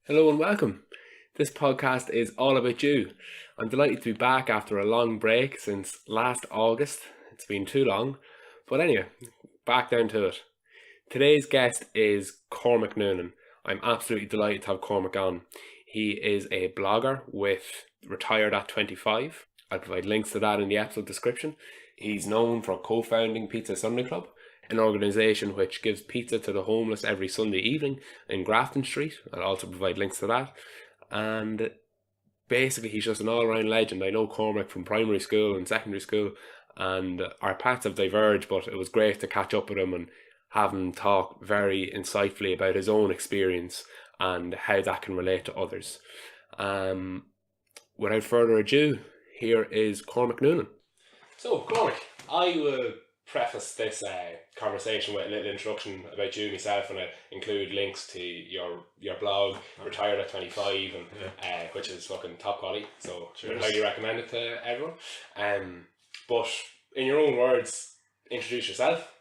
Hello and welcome. This podcast is all about you. I'm delighted to be back after a long break since last August. It's been too long. But anyway, back down to it. Today's guest is Cormac Noonan. I'm absolutely delighted to have Cormac on. He is a blogger with Retired at 25. I'll provide links to that in the episode description. He's known for co-founding Pizza Sunday Club, an organisation which gives pizza to the homeless every Sunday evening in Grafton Street. I'll also provide links to that. And basically, he's just an all-round legend. I know Cormac from primary school and secondary school, and our paths have diverged, but it was great to catch up with him and have him talk very insightfully about his own experience and how that can relate to others. Without further ado, here is Cormac Noonan. So, Cormac, I will preface this conversation with a little introduction about you and myself, and I include links to your blog, Retired at 25, and which is fucking top quality, so I highly recommend it to everyone. But in your own words, introduce yourself.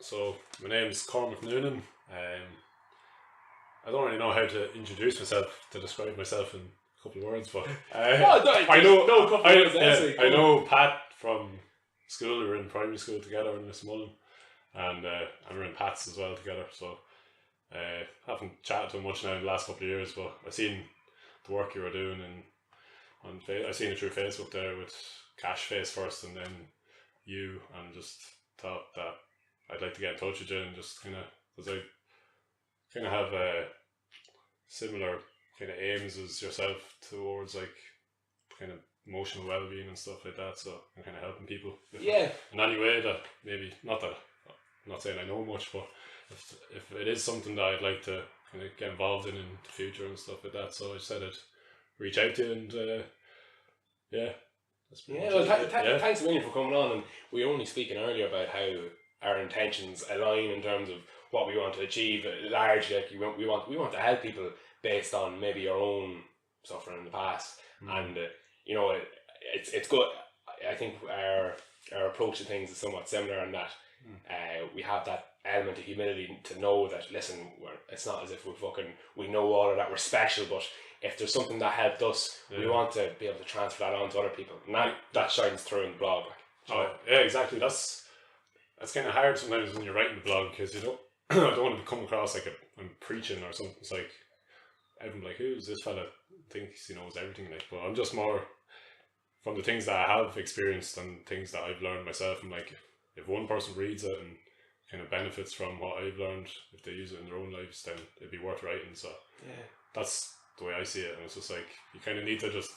So my name is Cormac Noonan. I don't really know how to introduce myself, to describe myself in a couple of words, but I know Pat from school. We were in primary school together in Miss Mullen, and we were in Pat's as well together, so haven't chatted to him much now in the last couple of years, but I've seen the work you were doing I've seen it through Facebook there with Cashface first and then you, and just thought that I'd like to get in touch with you and just because I kind of have similar kind of aims as yourself towards like kind of emotional well-being and stuff like that, so I'm kind of helping people in any way that maybe, not that I'm not saying I know much, but if it is something that I'd like to kind of get involved in the future and stuff like that, so I said I'd reach out to you, and thanks a million for coming on. And we were only speaking earlier about how our intentions align in terms of what we want to achieve. Largely, like we want to help people based on maybe your own suffering in the past, and it's good. I think our approach to things is somewhat similar in that we have that element of humility to know that, listen, it's not as if we know all of that, we're special, but if there's something that helped us, we want to be able to transfer that on to other people, and that shines through in the blog. Yeah, exactly. That's kind of hard sometimes when you're writing the blog, because I don't want to come across like I'm preaching or something. It's like everyone's like, who's this fella? Thinks he knows everything, like, but I'm just more from the things that I have experienced and things that I've learned myself. And like, if one person reads it and kind of benefits from what I've learned, if they use it in their own lives, then it'd be worth writing. So that's the way I see it. And it's just like, you kind of need to just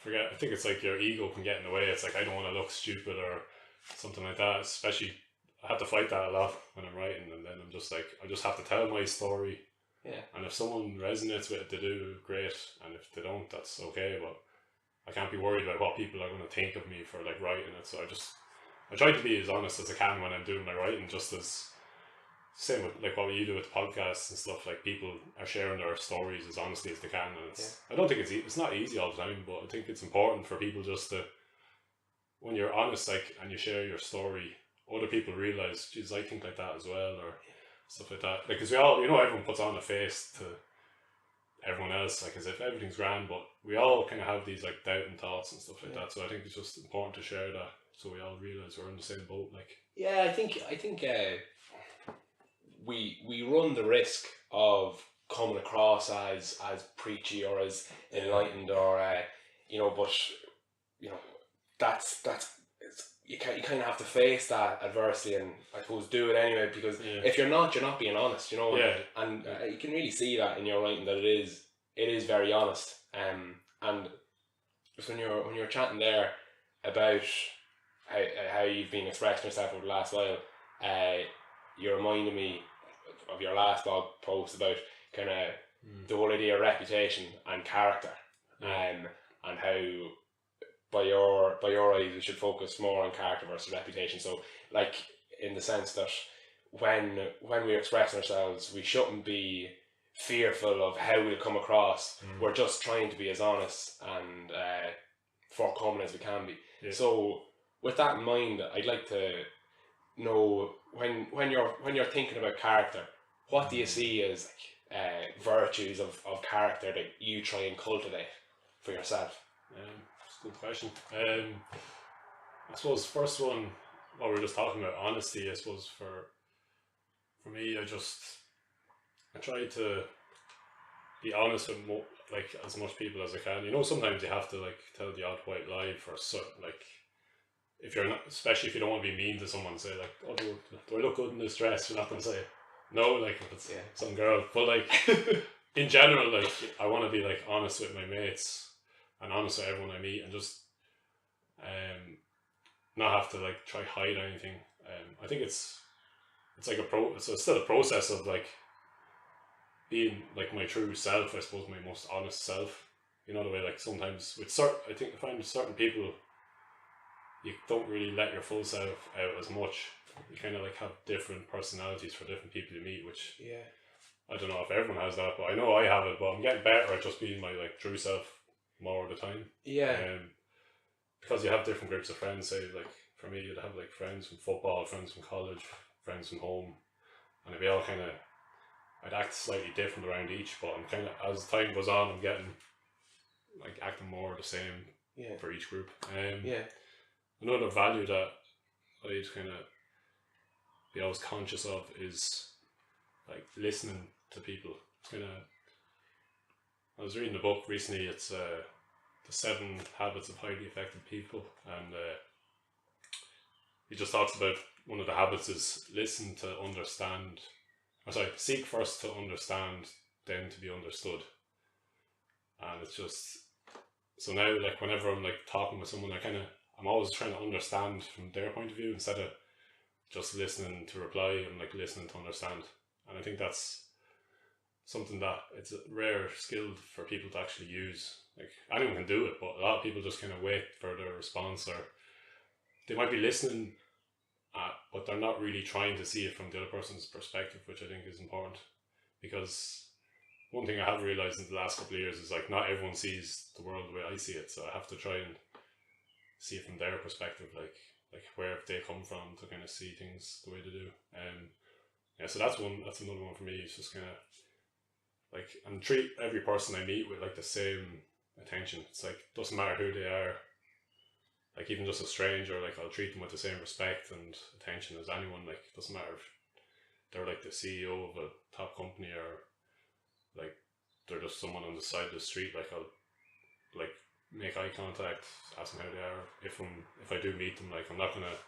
forget. I think it's like your ego can get in the way. It's like, I don't want to look stupid or something like that. Especially, I have to fight that a lot when I'm writing, and then I'm just like, I just have to tell my story. And if someone resonates with it, they do, great. And if they don't, that's okay. But I can't be worried about what people are going to think of me for like writing it. So I try to be as honest as I can when I'm doing my writing, just as same with like what you do with podcasts and stuff. Like, people are sharing their stories as honestly as they can, and I don't think it's not easy all the time, but I think it's important for people just to, when you're honest, like, and you share your story, other people realize, geez, I think like that as well, or stuff like that. Like, because we all, everyone puts on a face to everyone else, like, as if everything's grand, but we all kind of have these like doubting thoughts and stuff like that. So I think it's just important to share that, so we all realize we're in the same boat. Like, I think we run the risk of coming across as preachy or as enlightened, or but that's you kind of have to face that adversity, and I suppose do it anyway, because if you're not being honest, and you can really see that in your writing, that it is very honest. And just when you're chatting there about how you've been expressing yourself over the last while, you reminded me of your last blog post about kind of the whole idea of reputation and character, and how by your eyes we should focus more on character versus reputation. So, like, in the sense that when we're expressing ourselves, we shouldn't be fearful of how we'll come across. We're just trying to be as honest and forthcoming as we can be. So with that in mind, I'd like to know, when you're thinking about character, what do you see as virtues of character that you try and cultivate for yourself? That's a good question. I suppose first one, what we were just talking about, honesty. I suppose for me, I try to be honest with like as much people as I can. You know, sometimes you have to like tell the odd white lie for certain, like if you're not, especially if you don't want to be mean to someone, say like, oh, do I look good in this dress? You're not going to say no, like if it's some girl, but like in general, like I want to be like honest with my mates and honest with everyone I meet, and just not have to like try hide anything. I think it's like it's still a process of like being like my true self, I suppose, my most honest self. You know, the way like sometimes I find with certain people, you don't really let your full self out as much. You kind of like have different personalities for different people you meet, which I don't know if everyone has that, but I know I have it. But I'm getting better at just being my like true self more of the time. Because you have different groups of friends. Say like for me, you'd have like friends from football, friends from college, friends from home, and it'd be all kind of. I'd act slightly different around each, but I'm kind of, as time goes on, I'm getting like acting more the same for each group. Another value that I'd kind of be always conscious of is like listening to people. It's kind of, I was reading a book recently. It's the 7 Habits of Highly Effective People, and he just talks about one of the habits is listen to understand. Seek first to understand, then to be understood. And it's just, so now like whenever I'm like talking with someone, I'm always trying to understand from their point of view instead of just listening to reply. I'm like listening to understand. And I think that's something that it's a rare skill for people to actually use. Like anyone can do it, but a lot of people just kind of wait for their response, or they might be listening but they're not really trying to see it from the other person's perspective, which I think is important. Because one thing I have realized in the last couple of years is like not everyone sees the world the way I see it, so I have to try and see it from their perspective, like where have they come from to kind of see things the way they do. So that's another one for me. It's just kind of like, and treat every person I meet with like the same attention. It's like doesn't matter who they are. Like even just a stranger, like I'll treat them with the same respect and attention as anyone. Like it doesn't matter if they're like the CEO of a top company or like they're just someone on the side of the street. Like I'll like make eye contact, ask them how they are. If I do meet them, like I'm not gonna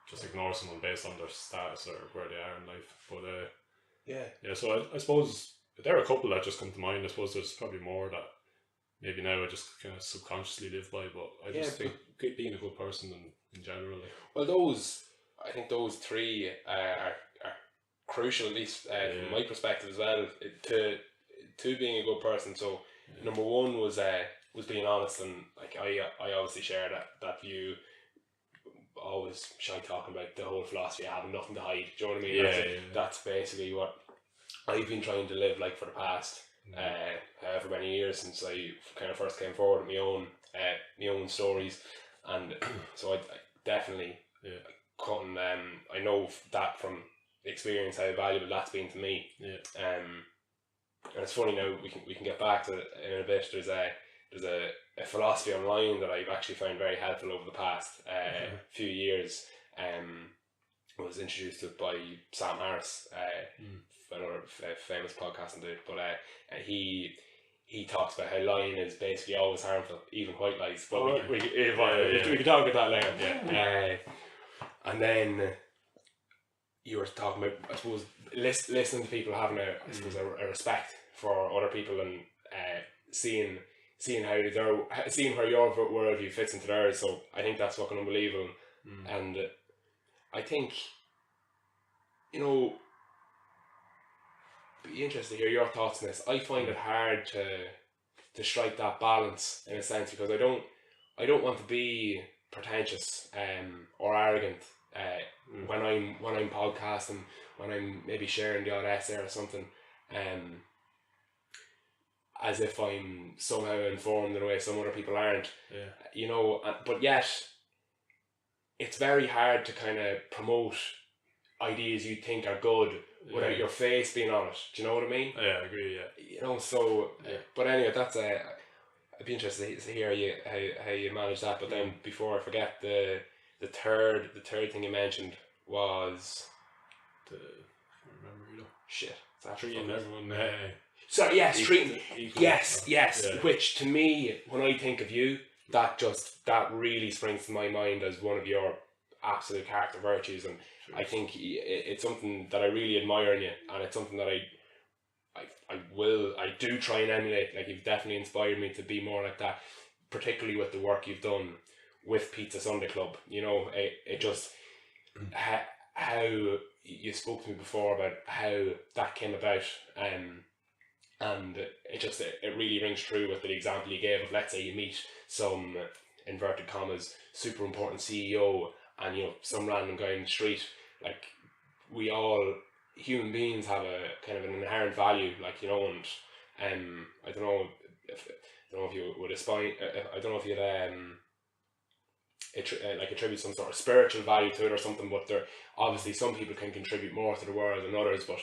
just ignore someone based on their status or where they are in life. But so I suppose there are a couple that just come to mind. I suppose there's probably more that maybe now I just kind of subconsciously live by, but I just think being a good person in general. Like. Well, I think those 3 are crucial, at least from my perspective as well, to being a good person. So number 1 was being honest, and like I obviously share that view. Always shy talking about the whole philosophy of having nothing to hide. Do you know what I mean? That's basically what I've been trying to live like for the past however many years since I kind of first came forward with my own stories, and so I definitely cutting. I know that from experience how valuable that's been to me. And it's funny now we can get back to it in a bit. There's a philosophy online that I've actually found very helpful over the past few years. Was introduced to it by Sam Harris, another famous podcasting dude, but he talks about how lying is basically always harmful, even white lies. But we can talk about that later. And then you were talking about, I suppose, listening to people, having a respect for other people, and seeing how seeing where your worldview fits into theirs. So I think that's fucking unbelievable. And I think, be interested to hear your thoughts on this. I find it hard to strike that balance in a sense, because I don't want to be pretentious or arrogant when I'm podcasting, when I'm maybe sharing the odd essay or something, as if I'm somehow informed in a way some other people aren't. But yet it's very hard to kind of promote ideas you think are good without your face being on it. Do you know what I mean? Yeah, I agree. Yeah. You know, so but anyway, that's I'd be interested to hear how you manage that. But then before I forget, the third thing you mentioned was I can't remember, you know. Shit. Treating everyone. So yes, treating. Yes. Yeah. Which to me, when I think of you, that really springs to my mind as one of your absolute character virtues, and I think it's something that I really admire in you, and it's something that I do try and emulate. Like, you've definitely inspired me to be more like that, particularly with the work you've done with Pizza Sunday Club. You know, it just how you spoke to me before about how that came about, and it really rings true with the example you gave of, let's say you meet some inverted commas super important CEO, and you know, some random guy in the street. Like, we all human beings have a kind of an inherent value, like, you know, and I don't know if you would aspire. I don't know if you'd like attribute some sort of spiritual value to it or something, but there obviously some people can contribute more to the world than others, but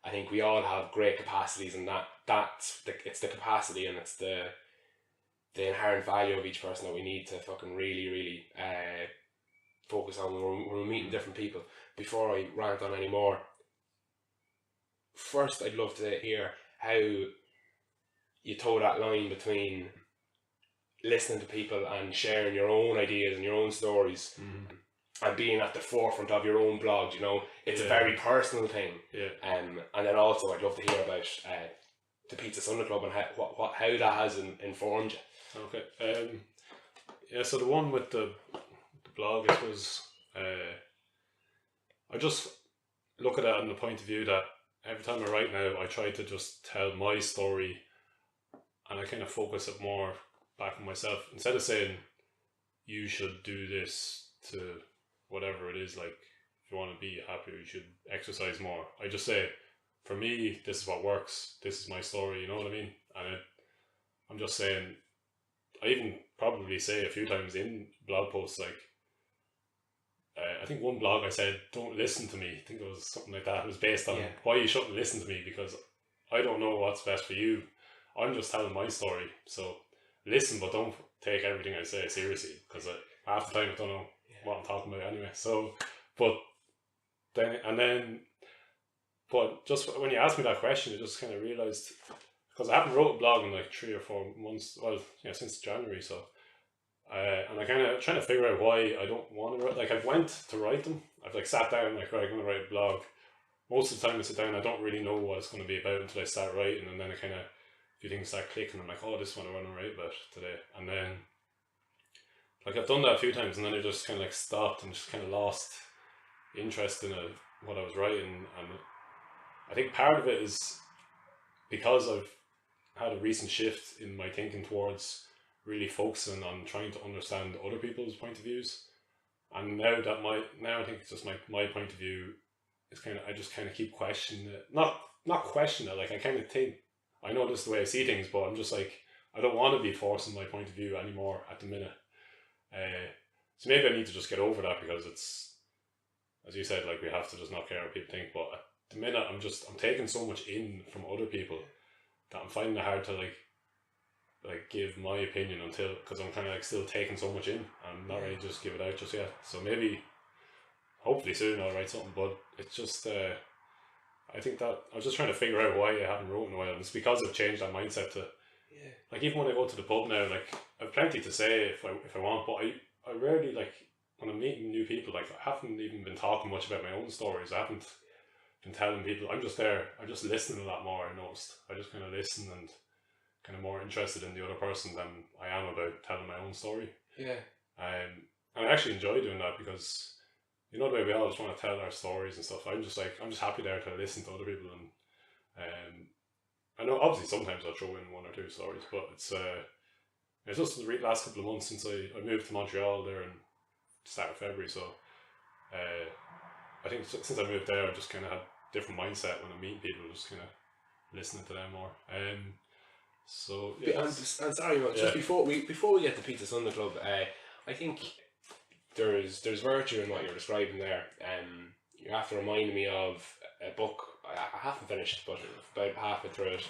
I think we all have great capacities, and it's the capacity and it's the inherent value of each person that we need to fucking really focus on when we're meeting different people. Before I rant on any more, first I'd love to hear how you toe that line between listening to people and sharing your own ideas and your own stories, and being at the forefront of your own blog. You know, it's a very personal thing. And then also I'd love to hear about the Pizza Sunday Club and how that has informed you. Okay. So the one with the blog, I suppose, I just look at it from the point of view that every time I write now, I try to just tell my story, and I kind of focus it more back on myself, instead of saying you should do this to whatever it is. Like, if you want to be happier, you should exercise more. I just say, for me, this is what works, this is my story, you know what I mean? And I'm just saying, I even probably say a few times in blog posts, like, I think one blog I said, don't listen to me. I think it was something like that. It was based on why you shouldn't listen to me, because I don't know what's best for you. I'm just telling my story. So listen, but don't take everything I say seriously, because half the time I don't know what I'm talking about anyway. So, but just when you asked me that question, I just kind of realised, because I haven't wrote a blog in like 3 or 4 months, since January, so and I kind of trying to figure out why I don't want to write. Like, I've went to write them, I've like sat down, like, right, I'm going to write a blog. Most of the time I sit down, I don't really know what it's going to be about until I start writing, and then I kind of, a few things start clicking, I'm like, oh, this is what I want to write about today. And then, like, I've done that a few times, and then I just kind of like stopped and just kind of lost interest in what I was writing. And I think part of it is because I've had a recent shift in my thinking towards really focusing on trying to understand other people's point of views. And now I think it's just my point of view is kind of, I just kind of keep questioning it. Not question it, like, I kind of think, I know this is the way I see things, but I'm just like, I don't want to be forcing my point of view anymore at the minute. So maybe I need to just get over that, because it's, as you said, like, we have to just not care what people think. But at the minute, I'm taking so much in from other people that I'm finding it hard to like give my opinion because I'm kind of like still taking so much in. I'm not ready to just give it out just yet. So maybe, hopefully soon I'll write something, but it's just, I think that I was just trying to figure out why I haven't wrote in a while, and it's because I've changed that mindset to, like, even when I go to the pub now, like, I've plenty to say if I want, but I rarely, like, when I'm meeting new people, like, I haven't even been talking much about my own stories. I haven't been telling people. I'm just there, I'm just listening a lot more, I noticed. I just kind of listen and kind of more interested in the other person than I am about telling my own story. And I actually enjoy doing that, because, you know, the way we all just want to tell our stories and stuff. I'm just happy there to listen to other people, and I know obviously sometimes I'll throw in 1 or 2 stories, but it's just the last couple of months since I moved to Montreal there in the start of February. So I think since I moved there, I just kind of had a different mindset when I'm meeting people, just kind of listening to them more. So yeah, and sorry, just before we get to Pizza Sunday Club, I think there's virtue in what you're describing there. You have to remind me of a book I haven't finished, but about halfway through it,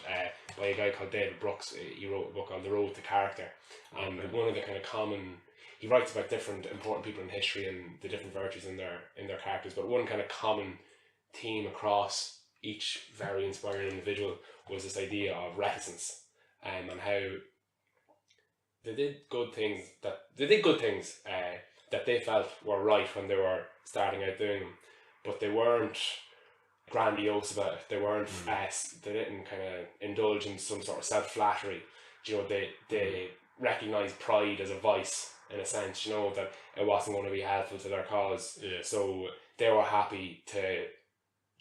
by a guy called David Brooks. He wrote a book called The Road to Character, and one of the kind of common, he writes about different important people in history and the different virtues in their characters, but one kind of common theme across each very inspiring individual was this idea of reticence, and how they did good things that they felt were right when they were starting out doing them, but they weren't grandiose about it. They weren't they didn't kind of indulge in some sort of self-flattery. You know, they recognized pride as a vice in a sense, you know, that it wasn't going to be helpful to their cause. Yeah. So they were happy to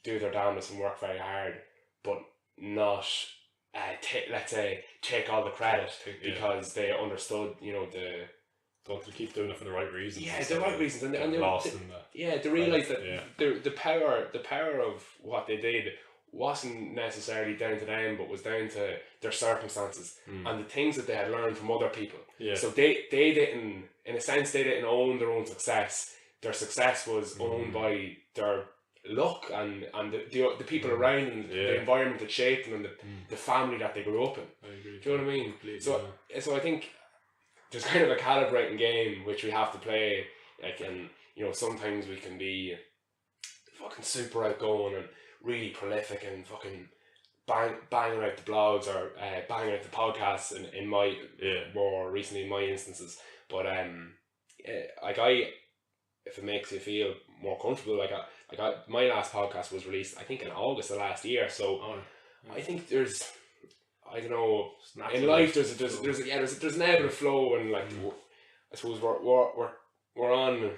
do their damnedest and work very hard, but not let's say take all the credit because they understood, you know, don't to keep doing it for the right reasons. Yeah, the right reasons, and they lost they realised that the power of what they did wasn't necessarily down to them, but was down to their circumstances and the things that they had learned from other people. Yeah. So they didn't, in a sense, they didn't own their own success. Their success was owned by their luck and the people around them, the environment that shaped them, and the family that they grew up in. I agree. Do you know what I mean? So I think there's kind of a calibrating game which we have to play, like, and you know, sometimes we can be fucking super outgoing and really prolific and fucking banging out the blogs or banging out the podcasts in my more recently in my instances, but like if it makes you feel more comfortable, like my last podcast was released I think in August of last year, so I think there's, I don't know, in life there's an ebb and flow, and like I suppose we're on,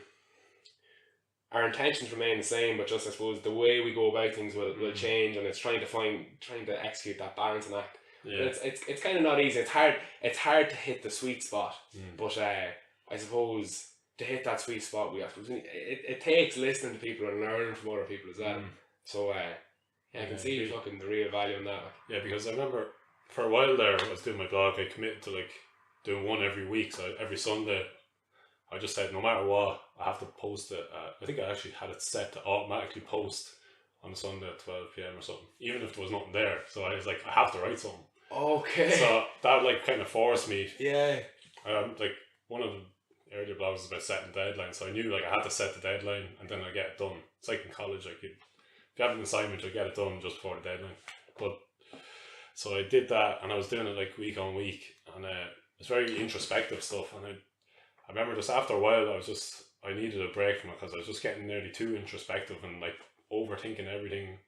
our intentions remain the same, but just I suppose the way we go about things will change, and it's trying to execute that balancing act. Yeah. It's kind of not easy. It's hard to hit the sweet spot, but I suppose to hit that sweet spot it takes listening to people and learning from other people as well. So I can see fucking the real value in that. Yeah, because I remember for a while there, I was doing my blog, I committed to like doing one every week. So every Sunday, I just said no matter what, I have to post it. I think I actually had it set to automatically post on Sunday at 12 PM or something, even if there was nothing there. So I was like, I have to write something. Okay. So that like kind of forced me. Yeah. Like one of the earlier blogs was about setting deadlines, so I knew like I had to set the deadline and then I get it done. It's like in college, like if you have an assignment, you get it done just before the deadline. But so I did that, and I was doing it like week on week, and it's very introspective stuff. And I remember just after a while, I needed a break from it because I was just getting nearly too introspective and like overthinking everything.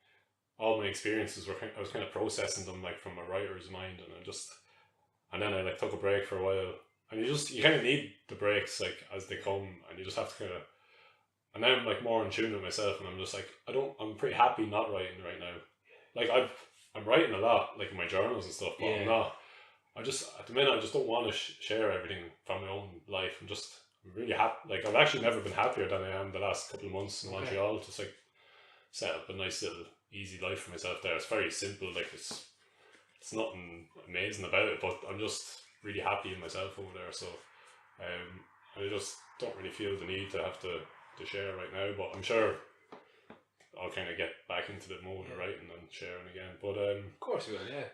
All my experiences I was kind of processing them like from a writer's mind, and then I like took a break for a while. And you kind of need the breaks like as they come, and you just have to kind of. And now I'm like more in tune with myself, and I'm just like I'm pretty happy not writing right now. Like I'm writing a lot, like in my journals and stuff, but I'm not. At the minute I just don't want to share everything from my own life. I'm really happy. Like I've actually never been happier than I am the last couple of months in Montreal. Just like set up a nice little easy life for myself there. It's very simple. Like it's nothing amazing about it, but I'm just really happy in myself over there. So I just don't really feel the need to have to share right now, but I'm sure I'll kind of get back into the mode of writing and sharing again. But of course you will, yeah.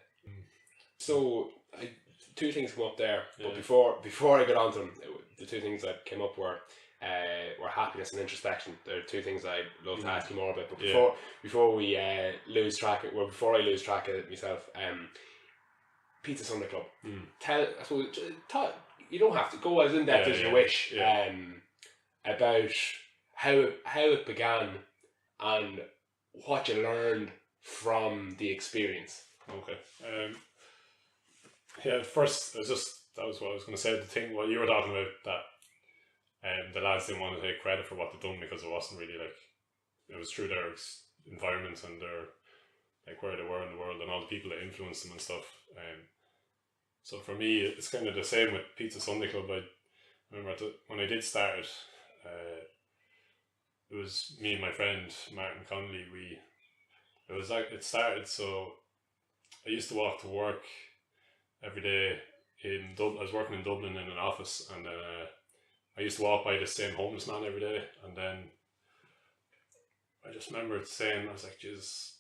So two things come up there, but before I get on to them, the two things that came up were happiness and introspection. There are two things I'd love to ask you more about. But before I lose track of it myself, Pizza Sunday Club. You don't have to go as in depth as you wish. About how it began and what you learned from the experience. Okay. First, that was what I was going to say. The thing, what you were talking about, that the lads didn't want to take credit for what they'd done because it wasn't really like, it was through their environment and their, like where they were in the world and all the people that influenced them and stuff. So for me, it's kind of the same with Pizza Sunday Club. I remember when I did start it, it was me and my friend Martin Connolly. It started, so I used to walk to work every day in Dublin. I was working in Dublin in an office, and then I used to walk by the same homeless man every day, and then I just remember saying, I was like, "Jeez,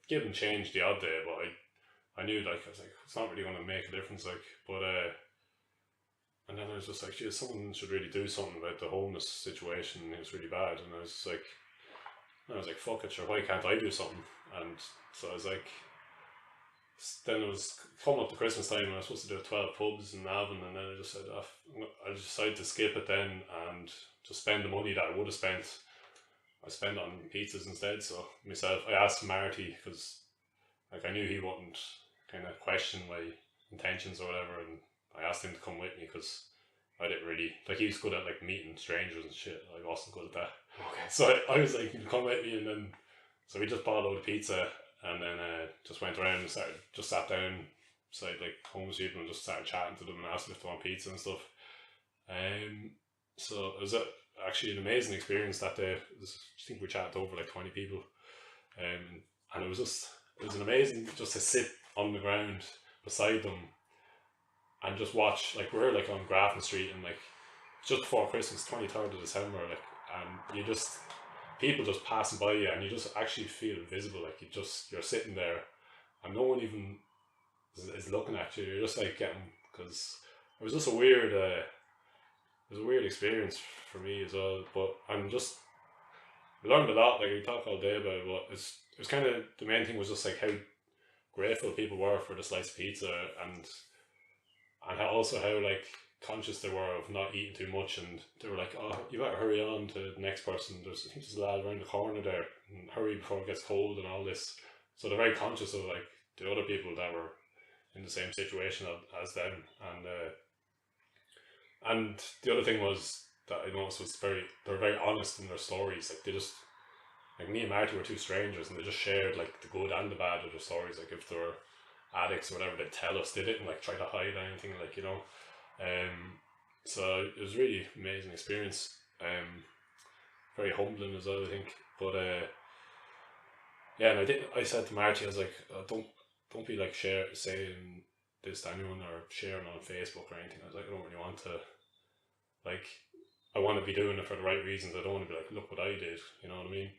give him change the odd day, but I knew, like, I was like, it's not really going to make a difference, like, but, and then I was just like, geez, someone should really do something about the homeless situation. It was really bad, and I was like, fuck it, sure, why can't I do something? And so I was like, then it was coming up to Christmas time, and I was supposed to do 12 pubs in Navan, and then I just said, I decided to skip it then, and just spend the money that I would have spent. I spent on pizzas instead. So myself, I asked Marty, because like I knew he wouldn't kind of question my intentions or whatever, and I asked him to come with me because I didn't really, like, he was good at like meeting strangers and shit. I wasn't good at that. Okay. So I was like, you can come with me, and then so we just bought a load of pizza, and then just went around and just sat down beside like homeless people and just started chatting to them and asked them if they want pizza and stuff. So it was actually an amazing experience that day. I think we chatted to over like 20 people, and it was an amazing just to sit on the ground beside them and just watch. Like, we're like on Grafton Street, and like just before Christmas, 23rd of December, like, and you just, people just passing by you, and you just actually feel invisible. Like, you're sitting there and no one even is looking at you. You're just like getting, because it was just a weird experience for me as well. But I learned a lot. Like, we talk all day about it, but it was kind of, the main thing was just like how grateful people were for the slice of pizza, and how like conscious they were of not eating too much, and they were like, oh, you better hurry on to the next person, I think there's a lad around the corner there, and hurry before it gets cold and all this. So they're very conscious of like the other people that were in the same situation as them. And the other thing was that I noticed was they were very honest in their stories. Like, they just, like, me and Marty were two strangers, and they just shared like the good and the bad of their stories. Like, if they were addicts or whatever, they'd tell us. They didn't like try to hide anything, like, you know. So it was really amazing experience. Very humbling as well, I think. But yeah, and I said to Marty, I was like, don't be like saying this to anyone or sharing on Facebook or anything. I was like, I don't really want to, like, I want to be doing it for the right reasons. I don't want to be like, look what I did, you know what I mean?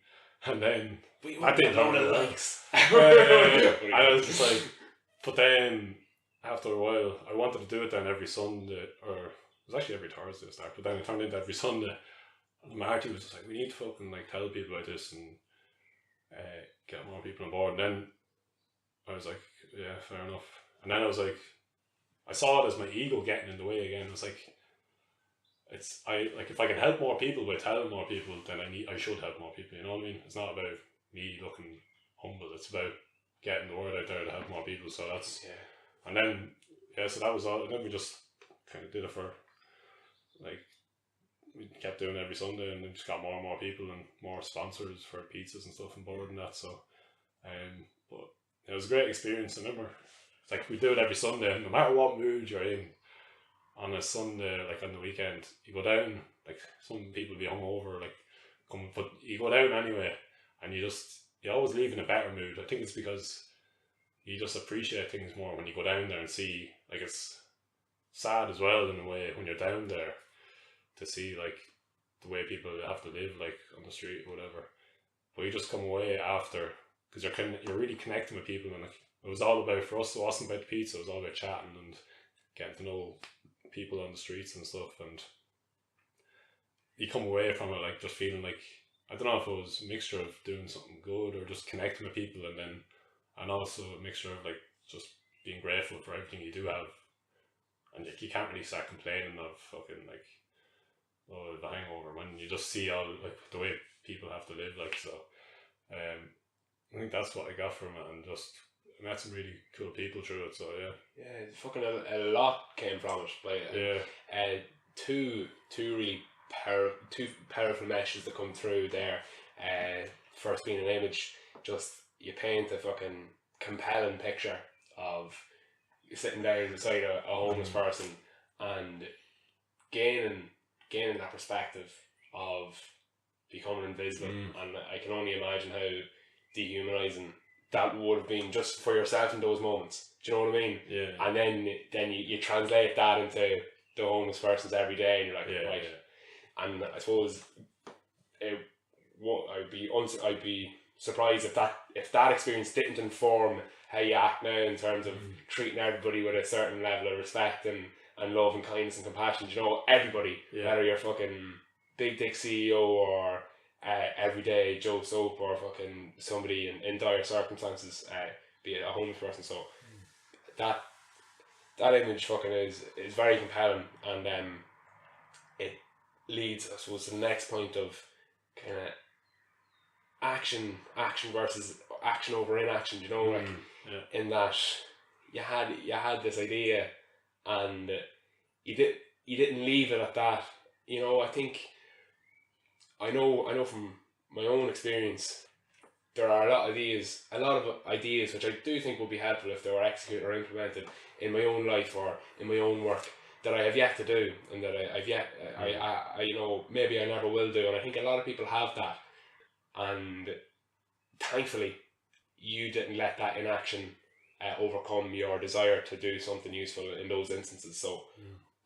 And then I didn't know the likes. And I was just like, but then after a while, I wanted to do it then every Sunday, or it was actually every Thursday to start, but then it turned into every Sunday. And Marty was just like, we need to fucking like tell people about this and get more people on board. And then I was like, yeah, fair enough. And then I was like, I saw it as my ego getting in the way again. It was like, if I can help more people by telling more people, then I should help more people, you know what I mean? It's not about me looking humble, it's about getting the word out there to help more people. So that's, yeah. And then, yeah, so that was all. And then we just kind of did it for, like, we kept doing it every Sunday, and then just got more and more people and more sponsors for pizzas and stuff on board and that. So, but it was a great experience. I remember, it's like, we do it every Sunday, and no matter what mood you're in, on a Sunday, like on the weekend, you go down, like, some people be hungover, like, but you go down anyway, and you always leave in a better mood. I think it's because you just appreciate things more when you go down there and see, like, it's sad as well in a way when you're down there to see like the way people have to live, like, on the street or whatever. But you just come away after, because you're really connecting with people, and like, it was all about, for us, it wasn't about the pizza, it was all about chatting and getting to know people on the streets and stuff. And you come away from it like just feeling like, I don't know if it was a mixture of doing something good or just connecting with people, and also a mixture of like just being grateful for everything you do have, and like, you can't really start complaining of fucking like, oh, the hangover, when you just see all like the way people have to live, like. So I think that's what I got from it, and just met some really cool people through it. So yeah, fucking a lot came from it. Like, two really powerful messages that come through there. First being an image, just you paint a fucking compelling picture of you sitting down beside a homeless person and gaining that perspective of becoming invisible. And I can only imagine how dehumanizing that would have been just for yourself in those moments. Do you know what I mean? Yeah. And then you translate that into the homeless person's every day, and you're like, right. Yeah. And I suppose I'd be surprised if that experience didn't inform how you act now in terms of treating everybody with a certain level of respect and love and kindness and compassion. You know, everybody, whether you're fucking big dick CEO or everyday Joe Soap or fucking somebody in dire circumstances, be it a homeless person. So that image fucking is very compelling, and it leads, I suppose, to the next point of kind of action versus action over inaction. You know, like in that you had this idea and you didn't leave it at that. You know, I know from my own experience, there are a lot of ideas which I do think would be helpful if they were executed or implemented in my own life or in my own work that I have yet to do, and that I you know, maybe I never will do. And I think a lot of people have that, and thankfully you didn't let that inaction overcome your desire to do something useful in those instances. So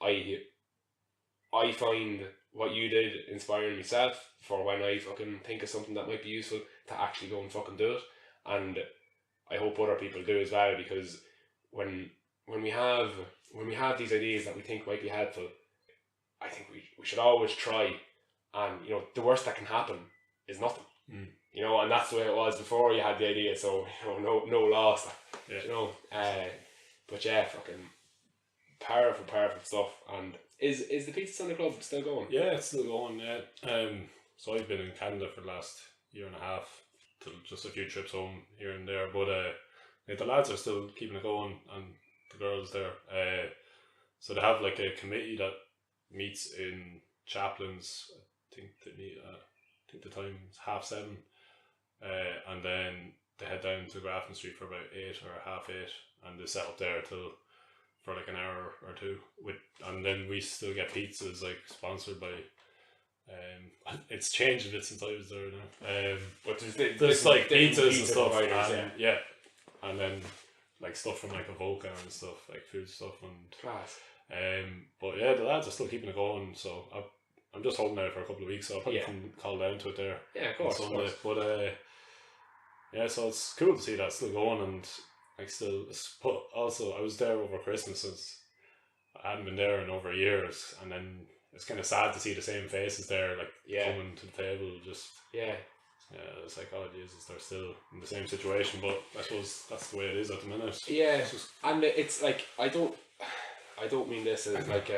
I find what you did inspiring myself for when I fucking think of something that might be useful to actually go and fucking do it. And I hope other people do as well, because when we have these ideas that we think might be helpful, I think we should always try. And you know, the worst that can happen is nothing. You know, and that's the way it was before you had the idea. So you know, no loss. You know, but yeah, fucking powerful stuff. And is the Pizza Sunday Club still going? Yeah, it's still going. Yeah. So I've been in Canada for the last year and a half, till just a few trips home here and there. But the lads are still keeping it going, and the girls there. So they have like a committee that meets in Chaplin's. I think they meet. I think the time is 7:30, and then they head down to Grafton Street for about 8 or 7:30, and they set up there for like an hour or two. And then we still get pizzas, like sponsored by. It's changed a bit since I was there now. But there's like pizzas and stuff, and then like stuff from like Avoca and stuff, like food stuff and class. But yeah, the lads are still keeping it going. So I'm just holding out for a couple of weeks, so I'll probably come call down to it there. Yeah, of course. Sunday. But yeah, so it's cool to see that still going, and like still. But also, I was there over Christmas, since I hadn't been there in over years, and then it's kind of sad to see the same faces there, like coming to the table. Just the psychology is they're still in the same situation, but I suppose that's the way it is at the minute. Yeah, and it's like I don't mean this as like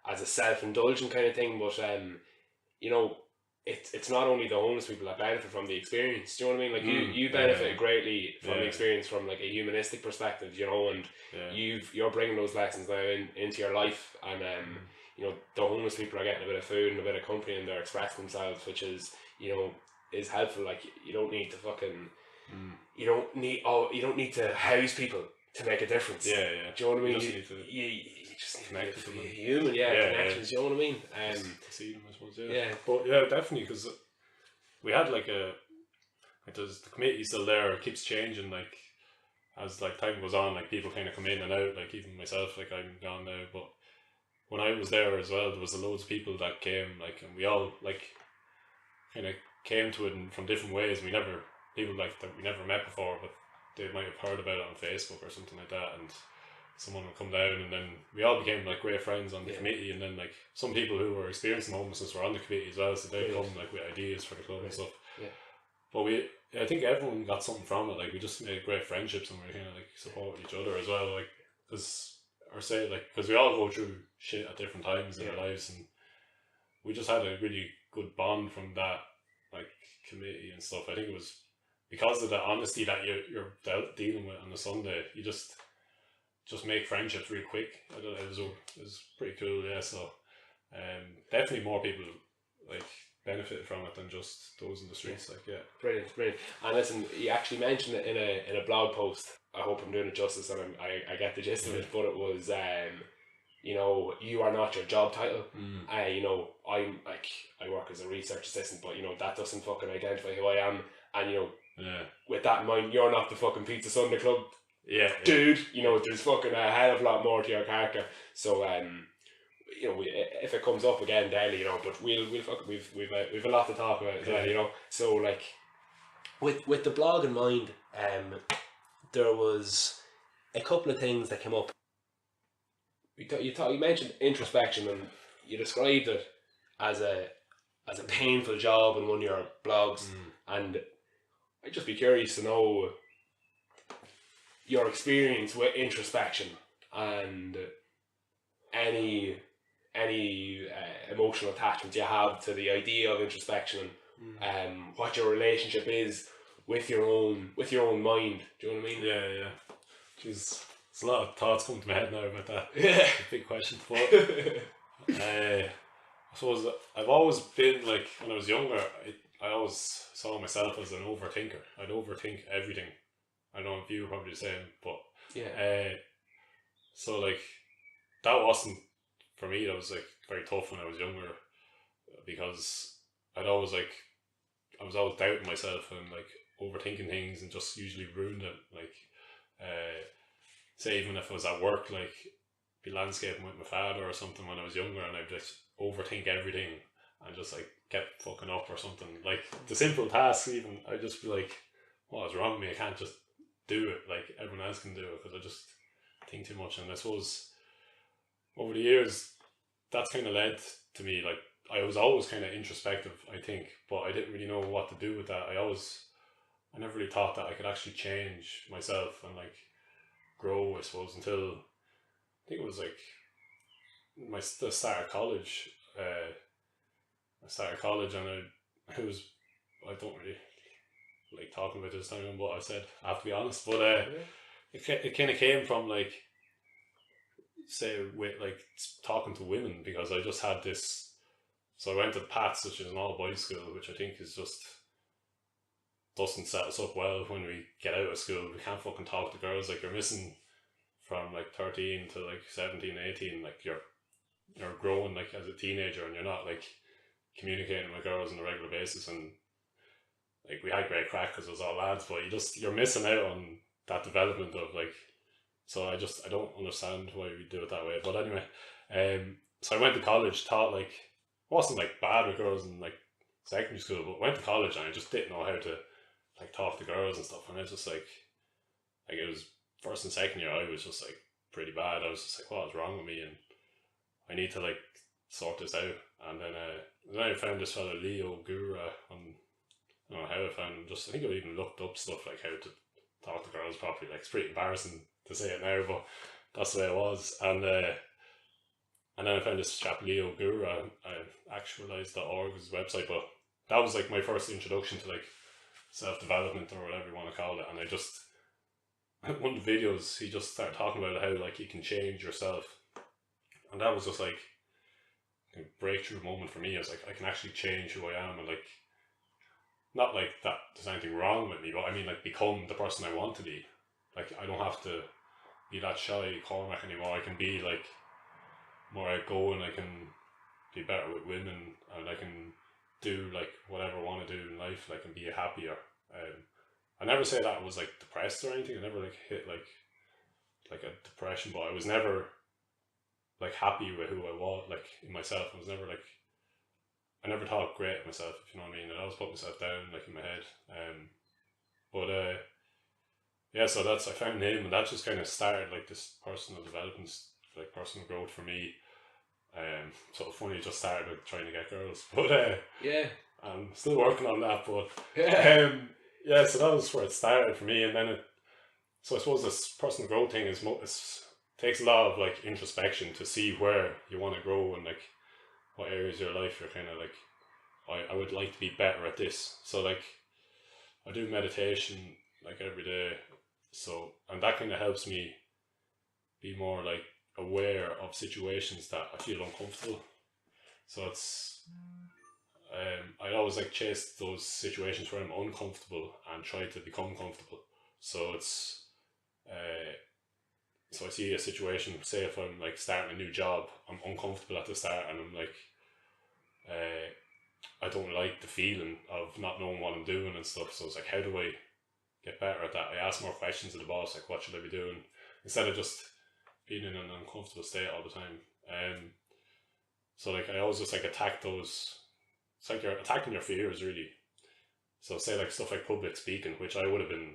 as a self-indulgent kind of thing, but you know, it's not only the homeless people that benefit from the experience. Do you know what I mean? Like you benefited greatly from the experience from like a humanistic perspective, you know, and you're bringing those lessons now into your life, and you know, the homeless people are getting a bit of food and a bit of company, and they're expressing themselves, which is, you know, is helpful. Like you don't need to fucking you don't need to house people to make a difference. Do you know what I mean? You just need to connect with them. Human, connections. Do you know what I mean? See them, I suppose. But yeah, definitely, because we had like the committee still there. It keeps changing, like as like time goes on. Like people kind of come in and out. Like even myself, like I'm gone now. But when I was there as well, there was loads of people that came. Like, and we all like kind of came to it from different ways. People like that we never met before, but they might have heard about it on Facebook or something like that, and someone would come down, and then we all became like great friends on the committee. And then like some people who were experiencing homelessness were on the committee as well, so they'd come like with ideas for the club and stuff. But I think everyone got something from it. Like we just made great friendships, and we were kind of like supporting each other as well. Like because we all go through shit at different times in our lives, and we just had a really good bond from that like committee and stuff. I think it was because of the honesty that you're dealing with on a Sunday. You just make friendships real quick. It was pretty cool. Yeah, so definitely more people like benefited from it than just those in the streets. Brilliant. And listen, you actually mentioned it in a blog post. I hope I'm doing it justice, and I get the gist of it. But it was you know, you are not your job title. You know, I work as a research assistant, but you know that doesn't fucking identify who I am. And you know, with that in mind, you're not the fucking Pizza Sunday Club dude. You know, there's fucking a hell of a lot more to your character. So you know, if it comes up again daily, you know, but we've a lot to talk about as well, you know. So like with the blog in mind, there was a couple of things that came up. You mentioned introspection, and you described it as a painful job in one of your blogs, and I'd just be curious to know your experience with introspection and any emotional attachment you have to the idea of introspection, and what your relationship is with your own mind. Do you know what I mean? Yeah. Jeez, there's a lot of thoughts coming to my head now about that. Yeah. It's a big question. But I suppose I've always been like, when I was younger, I always saw myself as an overthinker. I'd overthink everything. I don't know if you were probably the same, but so like that wasn't, for me, that was like very tough when I was younger, because I was always doubting myself and like overthinking things and just usually ruined it. Like say even if I was at work, like be landscaping with my father or something when I was younger, and I'd just overthink everything and just like kept fucking up or something. Like the simple tasks, even I'd just be like, what is wrong with me? I can't just do it like everyone else can do it, because I just think too much. And I suppose over the years that's kind of led to me, like I was always kind of introspective, I think, but I didn't really know what to do with that. I never really thought that I could actually change myself and like grow, I suppose, until I think it was like the start of college. I started college, and I don't really like talking about this time and what I said, I have to be honest, but it kind of came from like, say, with like talking to women, because I just had this. So I went to Pat's, which is an all boys school, which I think is just doesn't set us up well when we get out of school. We can't fucking talk to girls. Like you're missing from like 13 to like 17, 18. Like you're growing like as a teenager, and you're not like communicating with girls on a regular basis. And like we had great crack because it was all lads, but you're missing out on that development of like. So I don't understand why we do it that way. But anyway, so I went to college, thought like, wasn't like bad with girls in like secondary school, but went to college and I just didn't know how to like talk to girls and stuff. And I just like it was first and second year, I was just like pretty bad. I was just like, what is wrong with me? And I need to like sort this out. And then I found this fellow Leo Gura on, I don't know how I found him. I think I even looked up stuff like how to talk to girls properly. Like it's pretty embarrassing to say it now, but that's the way it was. And then I found this chap Leo Gura, actualize.org is his website, but that was like my first introduction to like self-development or whatever you want to call it. And I just, one of the videos, he just started talking about how like you can change yourself, and that was just like a breakthrough moment for me. I was like, I can actually change who I am, and like not like that there's anything wrong with me, but I mean like become the person I want to be. Like I don't have to be that shy Cormac anymore. I can be like more outgoing. I can be better with women, and I can do like whatever I want to do in life. Like and be happier. I never say that I was like depressed or anything. I never like hit like a depression, but I was never like happy with who I was, like in myself. I was never like, I never thought great of myself, if you know what I mean. I always put myself down like in my head. Yeah, so I found him, and that just kind of started like this personal development, like personal growth for me. Sort of funny, it just started with trying to get girls, but yeah, I'm still working on that. But yeah, so that was where it started for me, and then so I suppose this personal growth thing takes a lot of like introspection to see where you want to grow and like what areas of your life you're kind of like, I would like to be better at this. So like I do meditation like every day, so, and that kind of helps me be more like aware of situations that I feel uncomfortable. So it's I always like chase those situations where I'm uncomfortable and try to become comfortable. So it's so I see a situation, say if I'm like starting a new job, I'm uncomfortable at the start, and I'm like I don't like the feeling of not knowing what I'm doing and stuff. So it's like, how do I get better at that? I ask more questions of the boss, like what should I be doing, instead of just being in an uncomfortable state all the time. So like I always just like attack those. It's like you're attacking your fears really. So say like stuff like public speaking, which I would have been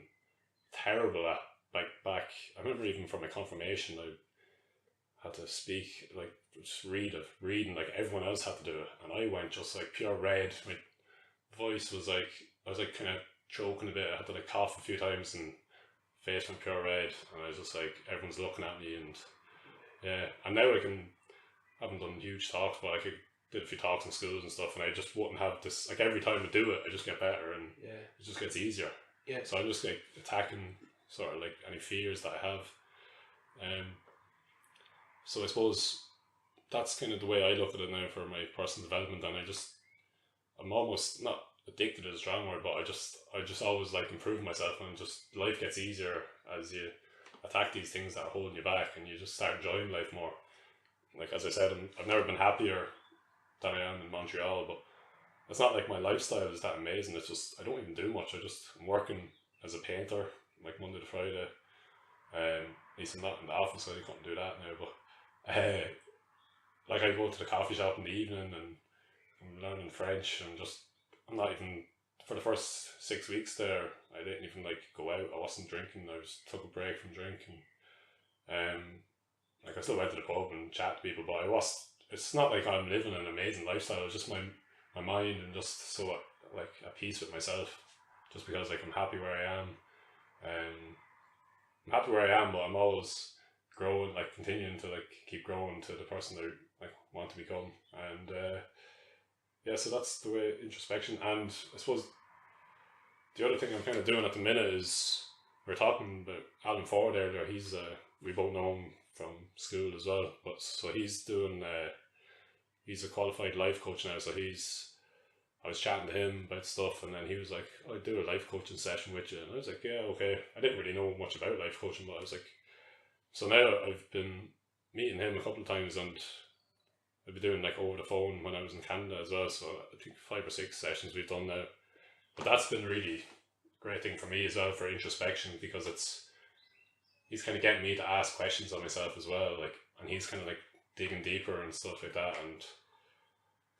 terrible at. Like back, I remember even from my confirmation, I had to speak like just reading like everyone else had to do it, and I went just like pure red. My voice was like I was like kind of choking a bit. I had to like cough a few times and face went pure red, and I was just like everyone's looking at me, and yeah. And now I haven't done huge talks, but I did a few talks in schools and stuff, and I just wouldn't have this like every time I do it, I just get better, and it just gets easier. Yeah. So I'm just like attacking sort of like any fears that I have. So I suppose that's kind of the way I look at it now for my personal development, and I'm almost not addicted is a strong word, but I just always like improve myself, and just life gets easier as you attack these things that are holding you back, and you just start enjoying life more. Like as I said, I've never been happier than I am in Montreal, but it's not like my lifestyle is that amazing. It's just I don't even do much. I'm working as a painter like Monday to Friday. At least I'm not in the office, so I can't do that now, but like I go to the coffee shop in the evening, and I'm learning French, and I'm not even, for the first 6 weeks there, I didn't even like go out. I wasn't drinking. I just took a break from drinking. Like I still went to the pub and chat to people, but it's not like I'm living an amazing lifestyle. It's just my mind, and just so like at peace with myself, just because like I'm happy where I am. I'm happy where I am, but I'm always growing, like continuing to like keep growing to the person that I like want to become. And yeah, so that's the way introspection. And I suppose the other thing I'm kind of doing at the minute is, we were talking about Alan Ford earlier. He's we both know him from school as well, but so he's doing he's a qualified life coach now. So I was chatting to him about stuff, and then he was like, "I'd do a life coaching session with you," and I was like, "Yeah, okay." I didn't really know much about life coaching, but I was like, so now I've been meeting him a couple of times, and I've been doing like over the phone when I was in Canada as well. So I think 5 or 6 sessions we've done now. But that's been really great thing for me as well, for introspection, because he's kind of getting me to ask questions of myself as well, like, and he's kind of like digging deeper and stuff like that, and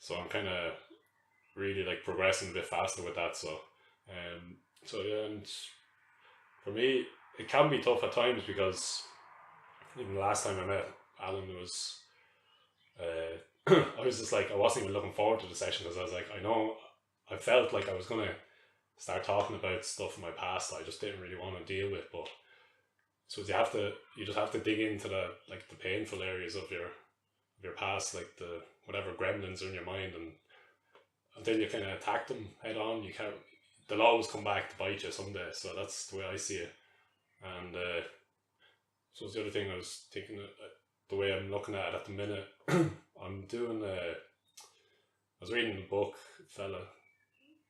so I'm kind of really like progressing a bit faster with that. So yeah, and for me it can be tough at times, because even the last time I met Alan, it was I was just like, I wasn't even looking forward to the session, because I was like, I felt like I was gonna start talking about stuff in my past that I just didn't really want to deal with. But so you just have to dig into the painful areas of your past, like the whatever gremlins are in your mind, and until you kind of attack them head on, they'll always come back to bite you someday. So that's the way I see it. And so the other thing I was thinking, the way I'm looking at it at the minute, I'm doing I was reading a book, fella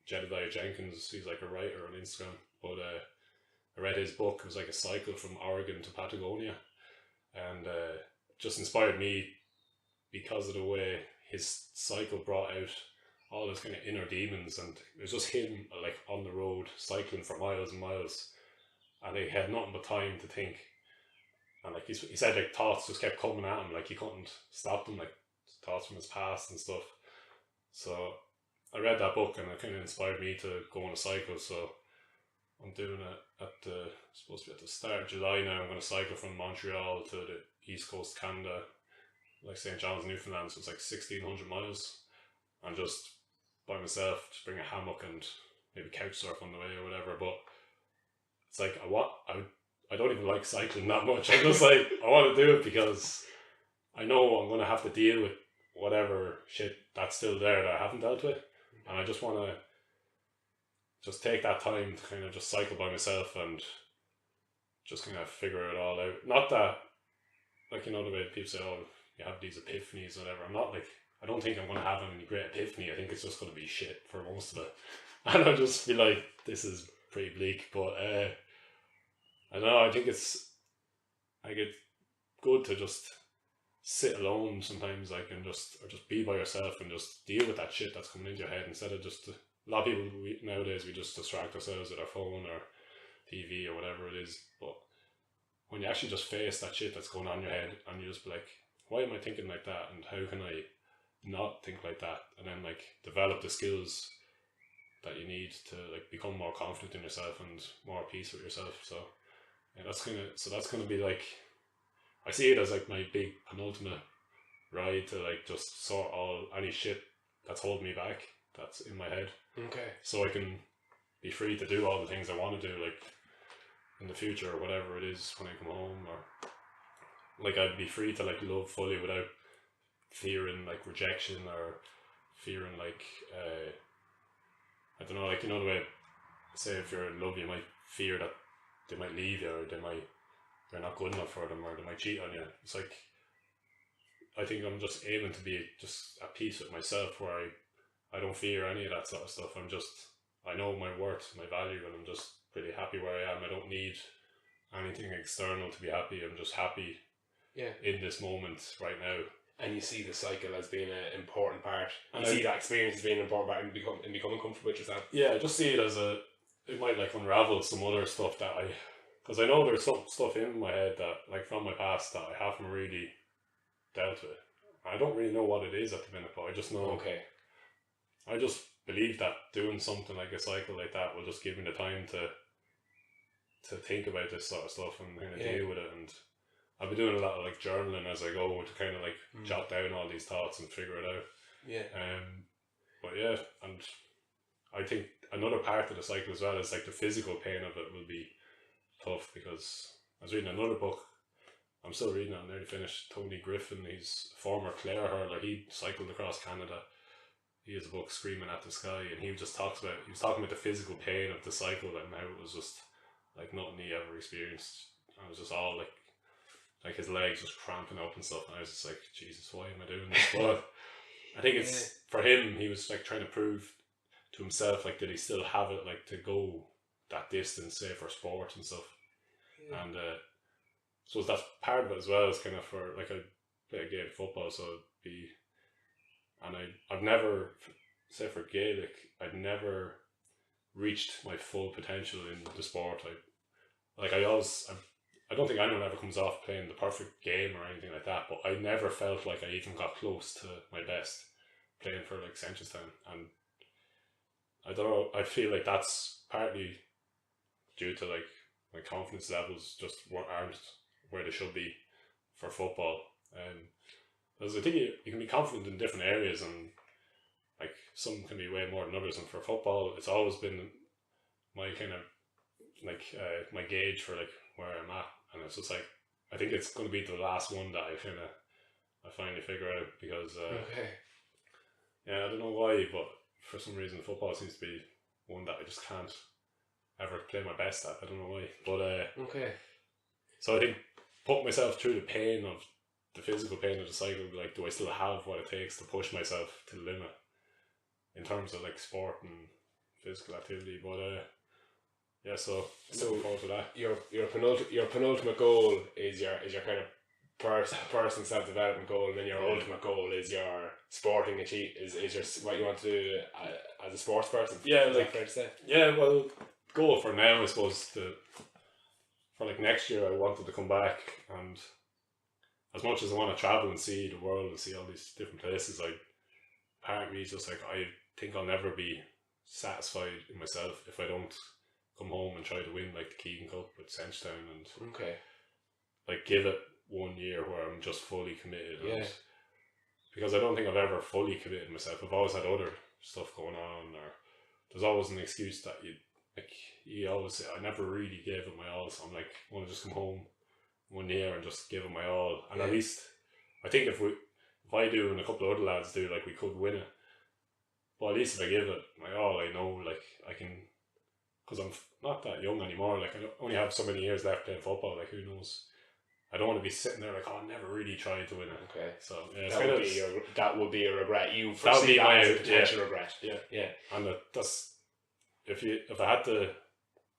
Jedediah Jenkins, he's like a writer on Instagram, but I read his book. It was like a cycle from Oregon to Patagonia, and just inspired me, because of the way his cycle brought out all his kind of inner demons, and it was just him like on the road cycling for miles and miles, and he had nothing but time to think, and like he said, like thoughts just kept coming at him, like he couldn't stop them, like thoughts from his past and stuff. So I read that book, and it kind of inspired me to go on a cycle. So I'm doing it supposed to be at the start of July now. I'm going to cycle from Montreal to the east coast of Canada, like St. John's, Newfoundland. So it's like 1,600 miles, and just by myself, just bring a hammock and maybe couch surf on the way or whatever. But it's like I don't even like cycling that much. I'm just like, I want to do it because I know I'm going to have to deal with whatever shit that's still there that I haven't dealt with, and I just want to just take that time to kind of just cycle by myself and just kind of figure it all out. Not that, like, you know, the way people say, oh, you have these epiphanies or whatever. I'm not like, I don't think I'm going to have any great epiphany. I think it's just going to be shit for most of it. And I'll just be like, this is pretty bleak. But I don't know, I think it's good to just sit alone sometimes, like, and just be by yourself and just deal with that shit that's coming into your head, instead of just, a lot of people nowadays, we just distract ourselves with our phone or TV or whatever it is. But when you actually just face that shit that's going on in your head, and you just be like, why am I thinking like that, and how can I not think like that, and then like develop the skills that you need to like become more confident in yourself and more at peace with yourself. So yeah, that's gonna be like, I see it as like my big penultimate ride to like just sort any shit that's holding me back, that's in my head. Okay. So I can be free to do all the things I want to do, like in the future or whatever it is when I come home, or like I'd be free to like love fully without fearing like rejection or fearing like I don't know, like, you know the way, say if you're in love you might fear that they might leave you, or you're not good enough for them, or they might cheat on you. It's like, I think I'm just aiming to be just at peace with myself, where I don't fear any of that sort of stuff. I know my worth, my value, and I'm just pretty happy where I am. I don't need anything external to be happy. I'm just happy in this moment right now. And you see the cycle as being an important part. You see that experience as being an important part in becoming comfortable with yourself. Yeah, I just see it as it might like unravel some other stuff that because I know there's some stuff in my head that, like, from my past that I haven't really dealt with. I don't really know what it is at the minute, but I just know. Okay. I just believe that doing something like a cycle like that will just give me the time to think about this sort of stuff and kind of deal with it. And I've been doing a lot of like journaling as I go to kind of like jot down all these thoughts and figure it out. Yeah. But yeah, and I think another part of the cycle as well is like the physical pain of it will be tough, because I was reading another book. I'm still reading it, I'm nearly finished. Tony Griffin, he's a former Clare hurler. He cycled across Canada. He has a book, Screaming at the Sky, and he was talking about the physical pain of the cycle and how it was just like nothing he ever experienced. I was just all like his legs just cramping up and stuff, and I was just like, Jesus, why am I doing this? But I think it's for him, he was like trying to prove to himself like that he still have it, like to go that distance, say for sport and stuff. And so that's part of it as well, is kind of for like I play a game of football, so it'd be, and I've never, say for Gaelic, I'd never reached my full potential in the sport. I don't think anyone ever comes off playing the perfect game or anything like that, but I never felt like I even got close to my best playing for like Centrestown. And I don't know, I feel like that's partly due to like my confidence levels just aren't where they should be for football. Because I think you can be confident in different areas, and like some can be way more than others. And for football, it's always been my kind of like my gauge for like where I'm at. And it's just like, I think it's going to be the last one that I finally figure out, because yeah, I don't know why, but for some reason football seems to be one that I just can't ever play my best at. I don't know why, but so I think put myself through the pain of the physical pain of the cycle, like, do I still have what it takes to push myself to the limit in terms of like sport and physical activity? But yeah, so looking forward to that. Your penultimate goal is your kind of personal self-development goal, and then your ultimate goal is your sporting is your what you want to do as a sports person. Yeah, is like, that fair to say? Yeah, well, goal for now, I suppose, for like next year, I wanted to come back, and as much as I want to travel and see the world and see all these different places, part of me is just like, I think I'll never be satisfied in myself if I don't come home and try to win like the Keegan Cup with Centrestown, and like give it 1 year where I'm just fully committed. And because I don't think I've ever fully committed myself. I've always had other stuff going on, or there's always an excuse that you always say, I never really gave it my all, so I'm like, I want to just come home 1 year and just give it my all. And at least I think if I do and a couple of other lads do, like, we could win it. But at least if I give it my all, I know like I can, because I'm not that young anymore. Like, I only have so many years left playing football. Like, who knows? I don't want to be sitting there like, oh, I never really tried to win it. Okay, so yeah, that would be a regret. You foresee that as a potential regret. Yeah. And that's if I had to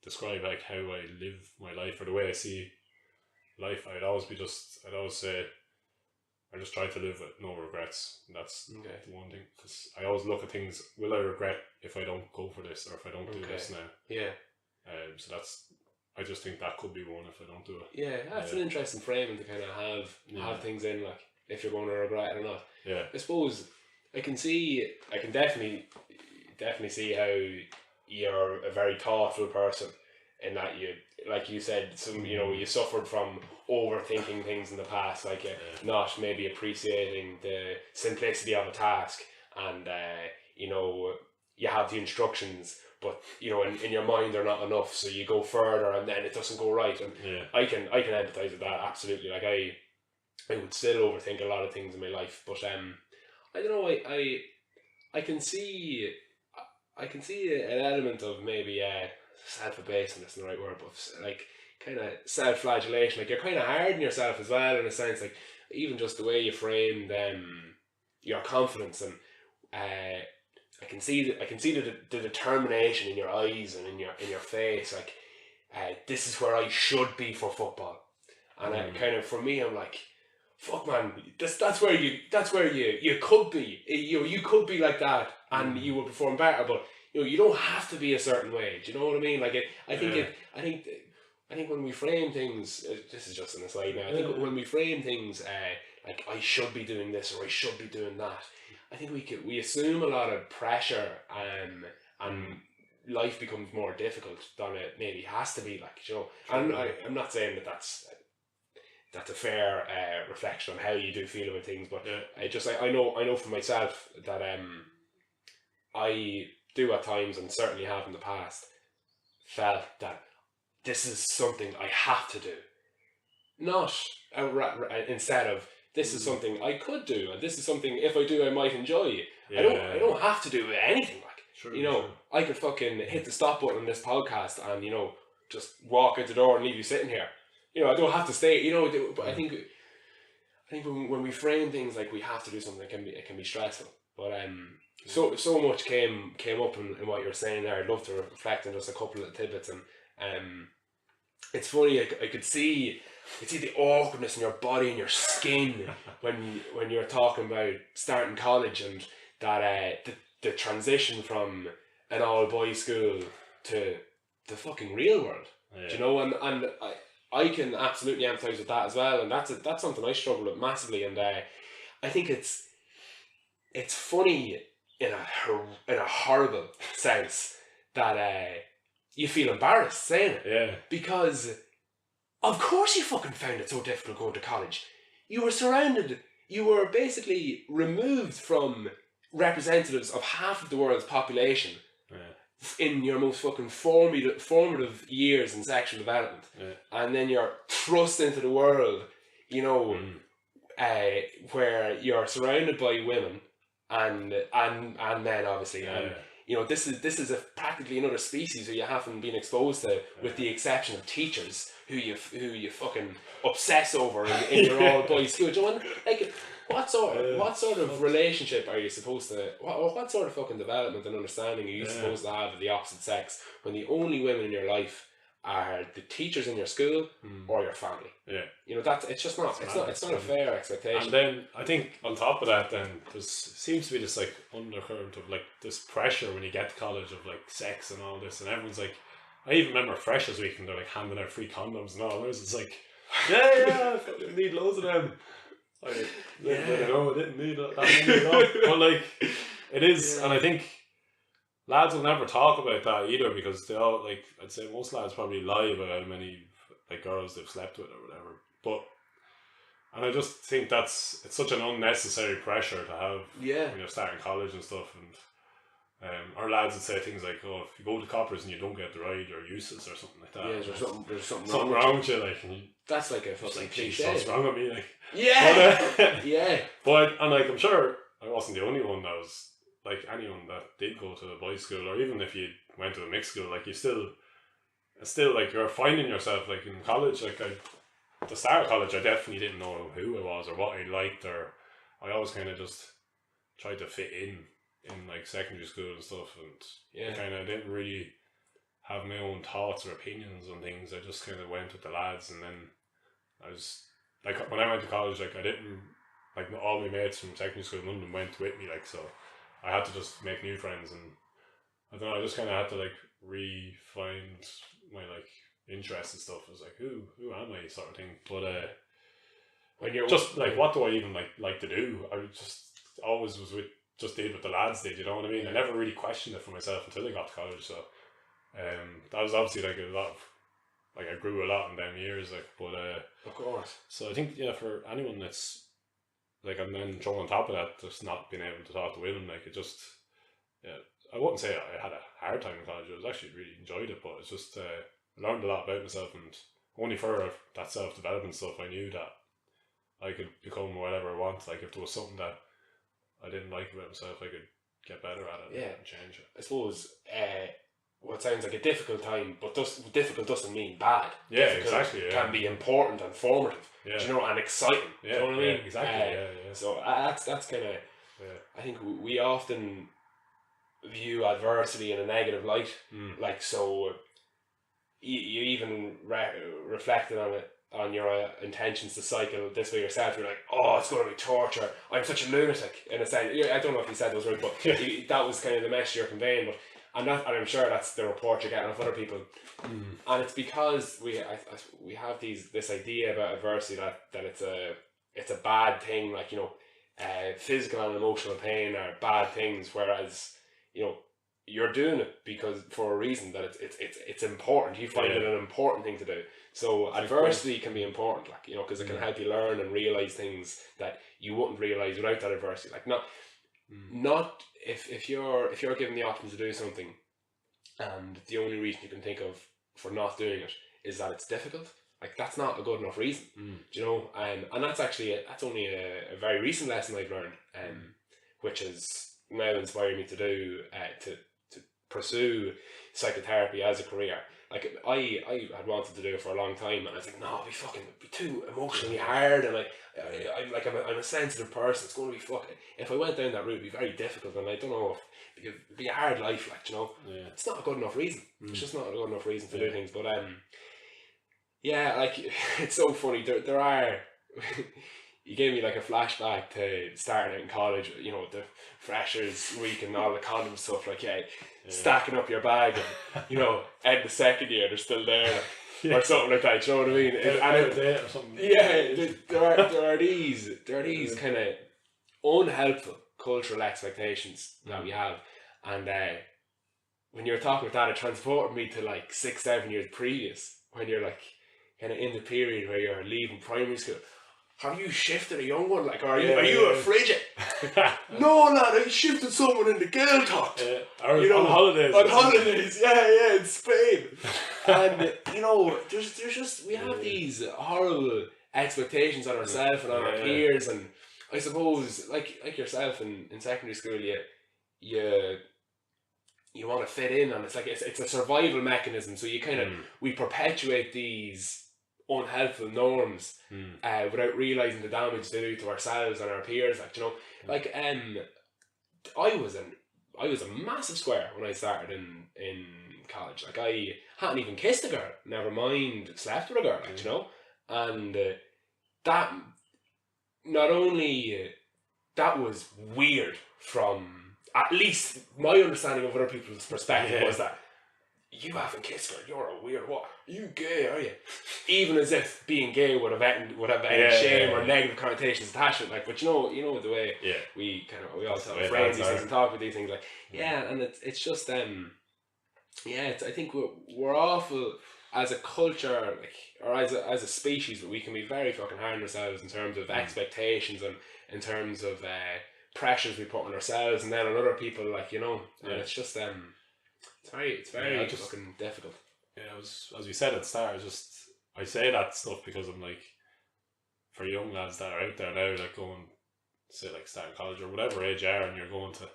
describe like how I live my life or the way I see life, I'd always say I just try to live with no regrets. And that's the one thing, because I always look at things, will I regret if I don't go for this, or if I don't do this now? Yeah. So I just think that could be one if I don't do it. Yeah, that's an interesting framing to kind of have things in, like, if you're going to regret it or not. Yeah. I suppose I can definitely see how you're a very thoughtful person, in that you, like you said, you suffered from overthinking things in the past, like not maybe appreciating the simplicity of a task, and you have the instructions, but in your mind they're not enough, so you go further and then it doesn't go right. And I can empathize with that absolutely. Like I would still overthink a lot of things in my life, but I don't know. I can see an element of maybe self-abasement, that's not the right word, but like kind of self-flagellation. Like you're kind of hard on yourself as well, in a sense. Like even just the way you framed your confidence, and I can see the determination in your eyes and in your face. Like this is where I should be for football, and I kind of, for me, I'm like, fuck man, that's where you could be. You could be like that, and you will perform better. But you don't have to be a certain way. Do you know what I mean? Like I think when we frame things, this is just an aside now. I think when we frame things like I should be doing this or I should be doing that, I think we assume a lot of pressure, and life becomes more difficult than it maybe has to be. Like, and I'm not saying that that's a fair reflection on how you do feel about things, but I know for myself that I do at times, and certainly have in the past, felt that this is something I have to do, not instead of this is something I could do, and this is something, if I do, I might enjoy. I don't have to do anything. Like, true. I could fucking hit the stop button on this podcast and just walk out the door and leave you sitting here. I don't have to stay. But I think when we frame things like we have to do something, it can be stressful. But so much came up in what you were saying there. I'd love to reflect on just a couple of tidbits. And it's funny. I could see the awkwardness in your body and your skin when you're talking about starting college, and that the transition from an all boys school to the fucking real world. And I can absolutely empathise with that as well, and that's something I struggle with massively. And I think it's funny in a horrible sense that you feel embarrassed saying it, because of course you fucking found it so difficult going to college. You were basically removed from representatives of half of the world's population in your most fucking formative years in sexual development, and then you're thrust into the world, where you're surrounded by women, and men, obviously, and this is practically another species who you haven't been exposed to, with the exception of teachers who you fucking obsess over in your all boys school. Do you know, like, what sort of relationship are you supposed to? What sort of fucking development and understanding are you supposed to have of the opposite sex when the only women in your life are the teachers in your school or your family? It's just not. It's not a fair expectation. And then I think on top of that, then there seems to be this like undercurrent of like this pressure when you get to college of like sex and all this, and everyone's like, I even remember Freshers Week and they're like handing out free condoms and all. It's like, I need loads of them. I don't know, I didn't need that many at all. But like, it is, and I think lads will never talk about that either, because they all, like, I'd say most lads probably lie about how many like girls they've slept with or whatever. And I just think it's such an unnecessary pressure to have when you're starting college and stuff. And our lads would say things like, "Oh, if you go to Coppers and you don't get the ride, you're useless," or something like that. Yeah, there's something wrong with you, like. That's like a fucking cliche. What's wrong with me, like? Yeah. But I'm sure I wasn't the only one that was like, anyone that did go to a boys' school, or even if you went to a mixed school, like it's still like you're finding yourself, like in college. Like at the start of college, I definitely didn't know who I was or what I liked, or I always kind of just tried to fit in like secondary school and stuff, and I kind of didn't really have my own thoughts or opinions on things. I just kind of went with the lads, and then I was like, when I went to college, like I didn't, like all my mates from secondary school in London went with me, like, so I had to just make new friends, and I don't know, I just kind of had to like re-find my like interests and stuff. I was like, who am I, sort of thing. But when you're just like, what do I even like to do? I just always was with just did what the lads did, you know what I mean? I never really questioned it for myself until I got to college, so that was obviously like a lot of, like I grew a lot in them years, like, but of course. So I think for anyone that's like, and then throw on top of that, just not being able to talk to women, like it just, I wouldn't say I had a hard time in college. I was actually really enjoyed it, but it's just learned a lot about myself, and only for that self-development stuff I knew that I could become whatever I want. Like if there was something that I didn't like about myself, I could get better at it and change it. I suppose what sounds like a difficult time, but difficult doesn't mean bad. Yeah, difficult exactly. Can be important and formative, do you know, and exciting. Yeah, do you know what I mean? Exactly. So that's kind of. I think we often view adversity in a negative light, like so. You even reflected on it, on your intentions to cycle this way yourself. You're like, oh, it's going to be torture. I'm such a lunatic in a sense. I don't know if you said those words, but that was kind of the message you're conveying. But and I'm sure that's the report you're getting off other people. And it's because we have this idea about adversity that it's a bad thing. Like, you know, physical and emotional pain are bad things, whereas, you know, you're doing it because for a reason, that it's important. You find it an important thing to do. So adversity can be important, like, you know, because it can help you learn and realize things that you wouldn't realize without that adversity. Like not if you're given the option to do something, and the only reason you can think of for not doing it is that it's difficult. Like that's not a good enough reason, do you know? And that's only a very recent lesson I've learned, which has now inspired me to do to pursue psychotherapy as a career. Like I had wanted to do it for a long time, and I was like, no, it'd be too emotionally hard, and I'm a sensitive person. It's going to be fucking. If I went down that route, it'd be very difficult, and I don't know if it'd be a hard life. Like, you know, it's not a good enough reason. It's just not a good enough reason to do things. But like it's so funny. There are. You gave me like a flashback to starting out in college, you know, the freshers week and all the condom stuff, like stacking up your bag, and, you know, end the second year, they're still there, or something like that, you know what I mean? Or something. There are these kind of unhelpful cultural expectations that we have, and when you were talking about that, it transported me to like 6-7 years previous, when you're like kind of in the period where you're leaving primary school. Have you shifted a young one? Like, are you a frigid? No, lad, I shifted someone in the girl top. Or you know, on holidays. On holidays, in Spain. And, you know, there's just, we have these horrible expectations on ourselves and on our peers. And I suppose, like yourself in secondary school, you want to fit in, and it's like, it's a survival mechanism. So you kind of, we perpetuate these unhelpful norms without realizing the damage they do to ourselves and our peers. Like, you know, like I was a massive square when I started in college. Like I hadn't even kissed a girl, never mind slept with a girl. Like, you know, and that not only that was weird from at least my understanding of other people's perspective was that. You haven't kissed her, you're a weird, what? Are you gay, are you? Even as if being gay would have any shame or negative connotations attached to it. Like, but you know the way we all frame these things and talk about these things, like, and it's just I think we're awful as a culture, like, or as a species, but we can be very fucking hard on ourselves in terms of expectations and in terms of pressures we put on ourselves and then on other people, like, you know, and it's just It's very fucking difficult. Yeah, as we said at the start, I say that stuff because I'm like, for young lads that are out there now, like going, say, like starting college or whatever age you are, and you're going to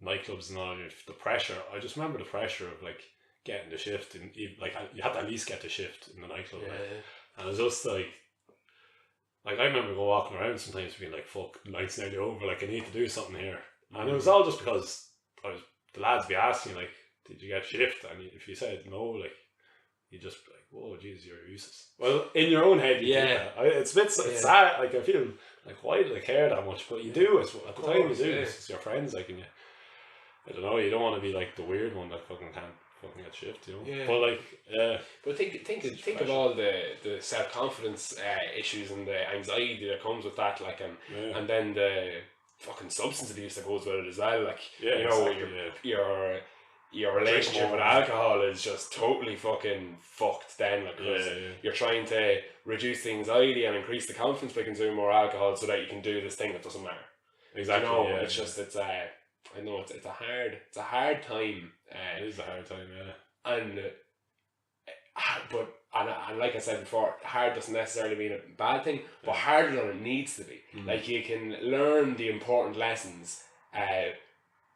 nightclubs and all, the pressure. I just remember the pressure of like getting the shift, and like you had to at least get the shift in the nightclub, and it was just like I remember going walking around sometimes being like, fuck, the night's nearly over, like I need to do something here, and it was all just because the lads be asking like, did you get shift? And if you said no, like, you just be like, whoa, Jesus, you're useless. Well, in your own head, you think that. It's a bit sad. Like, I feel like, why do I care that much? But you do. At the time, you do. It's your friends, like, and I don't know. You don't want to be like the weird one that fucking can't fucking get shift, you know. Yeah. But like, But think of all the self-confidence issues and the anxiety that comes with that, like, and then the fucking substance abuse that goes with it as well. Like, yeah, you know, exactly, your relationship with alcohol is just totally fucking fucked then, like, because you're trying to reduce the anxiety and increase the confidence by consuming more alcohol so that you can do this thing that doesn't matter. Exactly. You know, it's just, it's I know it's a hard time. It is a hard time, yeah. And and like I said before, hard doesn't necessarily mean a bad thing, but harder than it needs to be. Like, you can learn the important lessons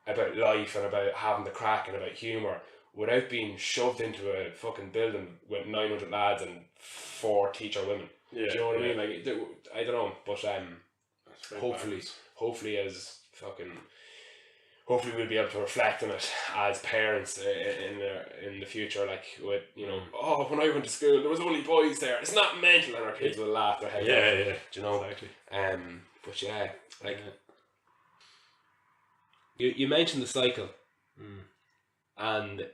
about life and about having the crack and about humour without being shoved into a fucking building with 900 lads and 4 teacher women. Yeah, do you know what I mean? Like, I don't know, but hopefully we'll be able to reflect on it as parents in the future, like, with, you know, oh, when I went to school there was only boys there, it's not mental, and our kids will laugh their head off. Yeah, do you know? Exactly. But yeah, like, you mentioned the cycle, and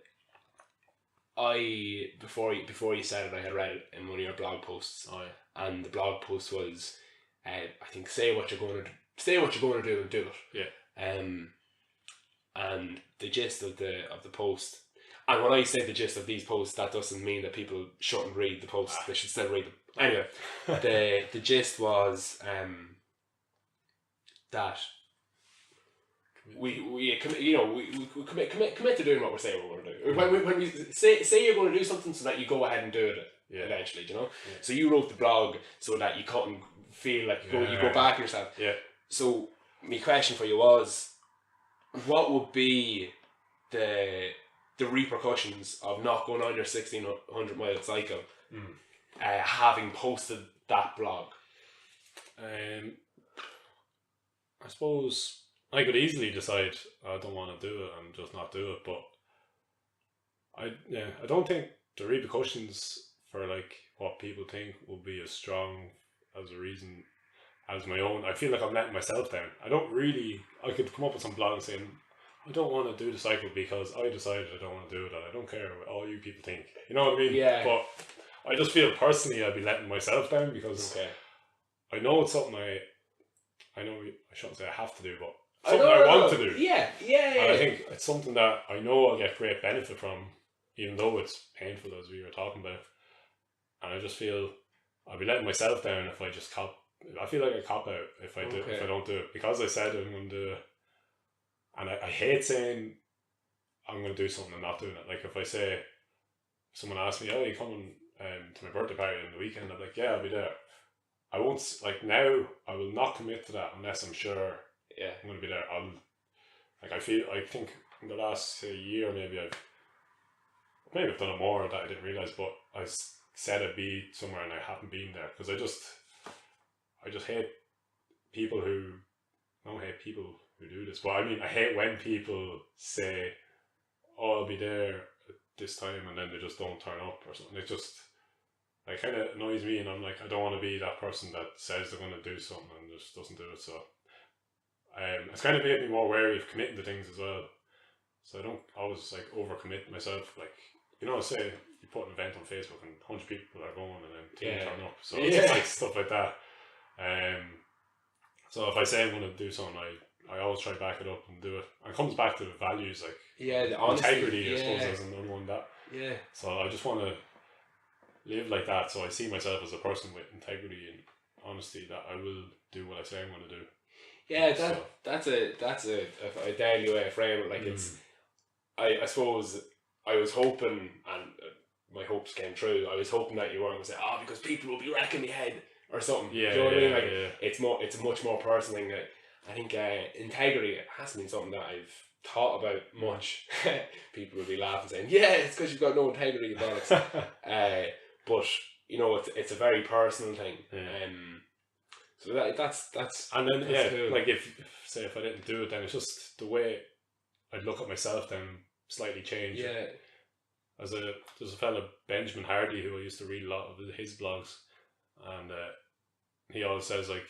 I before you said it, I had read it in one of your blog posts. And the blog post was, I think, say what you're going to do and do it. Yeah. And the gist of the post, and when I say the gist of these posts, that doesn't mean that people shouldn't read the posts. They should still read them. Anyway, the gist was that we commit to doing what we're saying we're going to do. When we say you're going to do something, so that you go ahead and do it eventually, you know. Yeah. So you wrote the blog so that you couldn't feel like you go back yourself. Yeah. So my question for you was, what would be the repercussions of not going on your 1,600 mile cycle, having posted that blog? I suppose I could easily decide I don't want to do it and just not do it, but I don't think the repercussions for, like, what people think will be as strong as a reason as my own. I feel like I'm letting myself down. I could come up with some blog saying I don't want to do the cycle because I decided I don't want to do it, and I don't care what all you people think. You know what I mean? Yeah. But I just feel personally I'd be letting myself down, because I know it's something I shouldn't say I have to do, but something I want to do. Yeah. And I think it's something that I know I'll get great benefit from, even though it's painful, as we were talking about. And I just feel I'll be letting myself down if I just I feel like I cop out if I don't do it, because I said I'm going to do it. And I hate saying I'm going to do something and not doing it. Like, if I say, someone asks me, oh, you coming to my birthday party on the weekend? I'm like, yeah, I'll be there. I won't, like, now I will not commit to that unless I'm sure I'm going to be there. I think in the last year maybe I've done it more that I didn't realise, but I said I'd be somewhere and I haven't been there, because I just hate people who, I don't hate people who do this, but I mean, I hate when people say, oh, I'll be there at this time, and then they just don't turn up or something. It kind of annoys me, and I'm like, I don't want to be that person that says they're going to do something and just doesn't do it. So it's kind of made me more wary of committing to things as well, so I don't always, like, overcommit myself. Like, you know, say you put an event on Facebook and 100 people are going and then 2 turn up, so it's just like stuff like that. So if I say I'm going to do something, I always try to back it up and do it. And it comes back to the values, like, the honesty, integrity, I suppose, as another one that. Yeah. So I just want to live like that, so I see myself as a person with integrity and honesty, that I will do what I say I'm going to do. Yeah, that's a daily way of framing it. Like, it's, I suppose I was hoping, and my hopes came true, I was hoping that you weren't going to say, oh, because people will be wrecking my head or something. Yeah, do you know what I mean? Like, it's a much more personal thing. I think integrity hasn't been something that I've thought about much. People will be laughing, saying, yeah, it's because you've got no integrity about it. But, you know, it's a very personal thing. So that's and then cool. Like, if I didn't do it, then it's just the way I'd look at myself then slightly changed. Yeah. There's a fella, Benjamin Hardy, who I used to read a lot of his blogs, and he always says, like,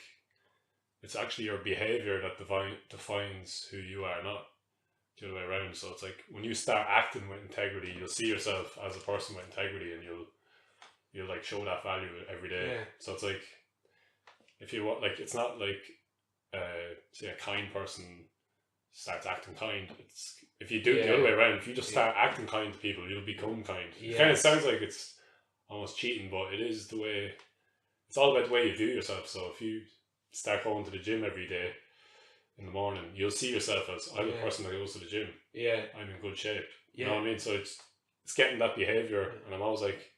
it's actually your behaviour that defines who you are, not the other way around. So it's like, when you start acting with integrity, you'll see yourself as a person with integrity, and you'll like show that value every day. So it's like, if you want, like, it's not like say a kind person starts acting kind, it's if you do it the other way around, if you just start acting kind to people, you'll become kind. It kind of sounds like it's almost cheating, but it is the way. It's all about the way you view yourself. So if you start going to the gym every day in the morning, you'll see yourself as I'm a person that goes to the gym. Yeah, I'm in good shape. You know what I mean? So it's getting that behavior, and I'm always like,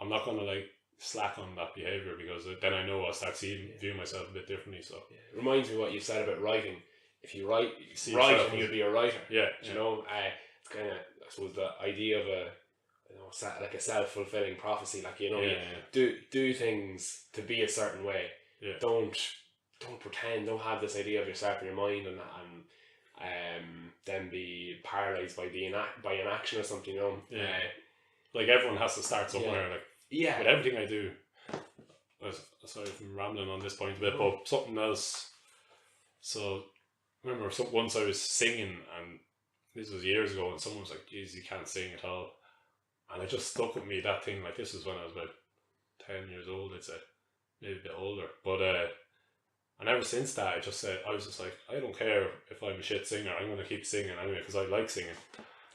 I'm not gonna like slack on that behavior because then I know I'll start viewing myself a bit differently. So it reminds me of what you said about writing. If you write, and you'll be a writer. Yeah, you know, it's kind of, I suppose, the idea of like a self-fulfilling prophecy. Like, you know, do things to be a certain way. Yeah. Don't pretend. Don't have this idea of yourself in your mind and then be paralyzed by inaction or something. You know. Yeah. Like everyone has to start somewhere. Like with everything I do. Sorry if I'm rambling on this point a bit, but something else. So I remember once I was singing, and this was years ago, and someone was like, "Geez, you can't sing at all," and it just stuck with me. That thing, like, this was when I was about 10 years old, I'd say, maybe a bit older. But and ever since that, I was just like, I don't care if I'm a shit singer. I'm gonna keep singing anyway because I like singing.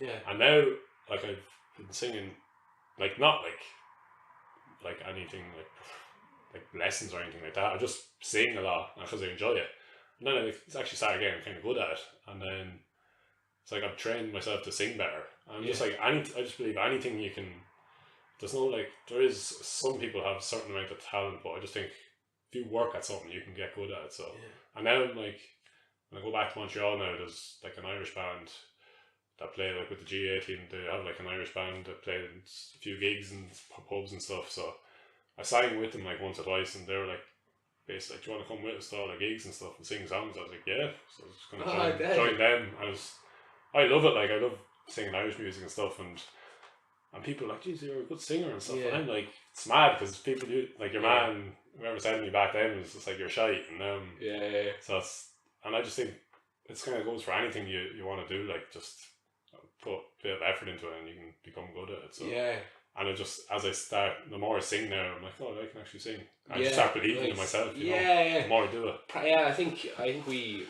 Yeah. And now, like, I've been singing, like, not like anything like lessons or anything like that. I just sing a lot because I enjoy it. And then I actually started getting kind of good at it, and then it's like I've trained myself to sing better. And I'm just like, I just believe anything you can. There's no like, there is some people have a certain amount of talent, but I just think if you work at something, you can get good at it. So, and now like when I go back to Montreal now, there's like an Irish band that play like with the GA team. They have like an Irish band that play a few gigs and pubs and stuff. So I sang with them like once or twice, and they were like, basically, like, do you want to come with us to all the gigs and stuff and sing songs? I was like, yeah. So I was just going to join them. I love it. Like, I love singing Irish music and stuff, and people are like, geez, you're a good singer and stuff. And I'm like, it's mad because people do, like, your man, whoever sent me back then was just like, you're shite. And so and I just think it's kind of goes for anything you want to do. Like, just put a bit of effort into it and you can become good at it. So and it just, as I start, the more I sing now, I'm like, oh, I can actually sing. I just start believing in myself, you know, the more I do it. Yeah, I think we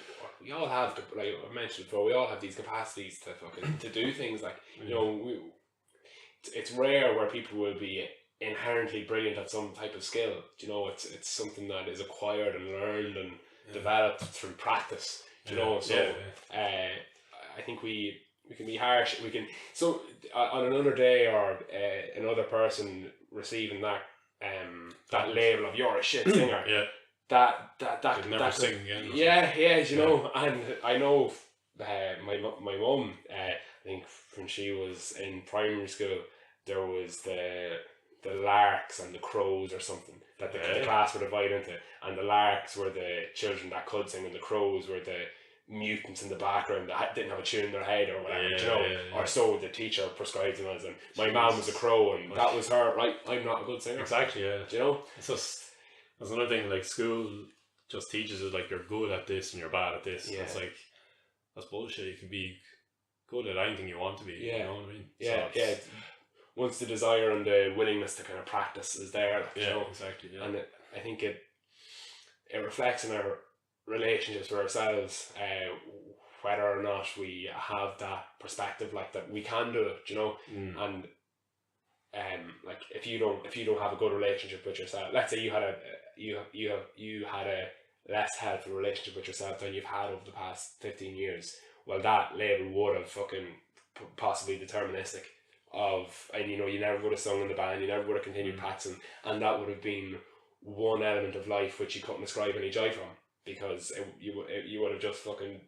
all have, like I mentioned before, we all have these capacities to do things. Like, you know, it's rare where people will be inherently brilliant at some type of skill. You know, it's something that is acquired and learned and developed through practice. You know, so I think we can be harsh. We can, so on another day, or another person receiving that that label of you're a shit singer. That never sing again. You know, and I know my mum. I think when she was in primary school, there was the larks and the crows or something that the class were divided into, and the larks were the children that could sing, and the crows were the mutants in the background that didn't have a tune in their head or whatever, you know, or so the teacher prescribed them as. And my mum was a crow, and that was her. Right, I'm not a good singer. Exactly, yeah. Do you know, it's just, that's another thing. Like, school just teaches us like you're good at this and you're bad at this. It's like, that's bullshit. You can be good at anything you want to be. You know what I mean? Once the desire and the willingness to kind of practice is there, you know? Exactly. Yeah. And I think it reflects in our relationships with ourselves, whether or not we have that perspective, like that we can do it, you know. And like if you don't have a good relationship with yourself, let's say you had a less healthy relationship with yourself than you've had over the past 15 years, well, that label would have fucking possibly deterministic of, and you know, you never would have sung in the band, you never would have continued practicing, and that would have been one element of life which you couldn't ascribe any joy from, because you would have just fucking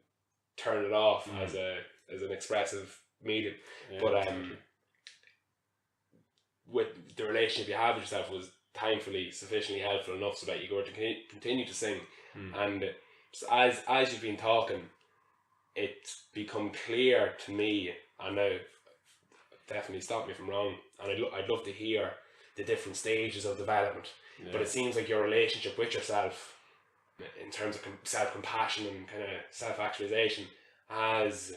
turned it off as an expressive medium. But with the relationship you have with yourself was thankfully sufficiently helpful enough so that you go to continue to sing. And as you've been talking, it's become clear to me, and now definitely stop me if I'm wrong, and I'd love to hear the different stages of development. But it seems like your relationship with yourself, in terms of self-compassion and kind of self-actualization, has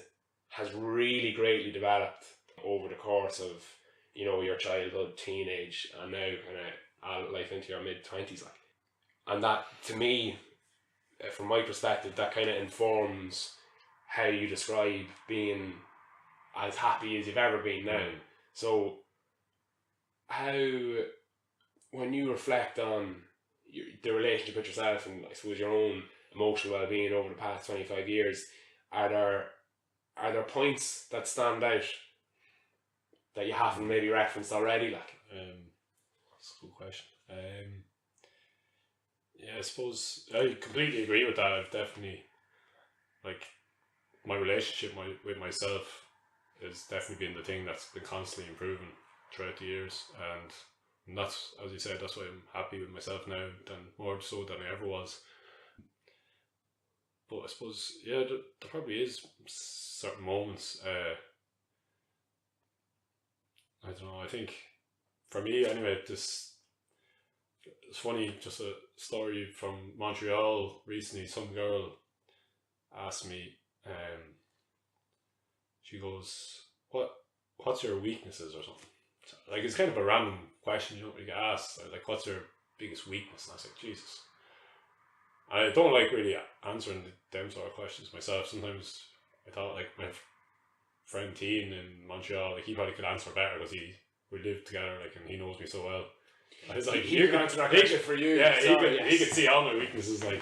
really greatly developed over the course of, you know, your childhood, teenage, and now kind of adult life into your mid-20s, like. And that, to me, from my perspective, that kind of informs how you describe being as happy as you've ever been now. So, how, when you reflect on the relationship with yourself and I suppose your own emotional well-being over the past 25 years, are there points that stand out that you haven't maybe referenced already? Like, that's a good question. Yeah, I suppose I completely agree with that. I've definitely, like, my relationship with myself has definitely been the thing that's been constantly improving throughout the years, and that's, as you said, that's why I'm happy with myself now, than more so than I ever was. But I suppose, yeah, there probably is certain moments. I don't know. I think for me, anyway, it's funny. Just a story from Montreal recently. Some girl asked me. She goes, "What's your weaknesses or something?" Like, it's kind of a random question. You don't really get asked. Like, what's your biggest weakness? And I was like, Jesus. I don't like really answering them sort of questions myself. Sometimes I thought, like, my friend Teen in Montreal, like, he probably could answer better because we lived together, like, and he knows me so well. I was like, he can answer that question for you. Yeah, he could see all my weaknesses. Like,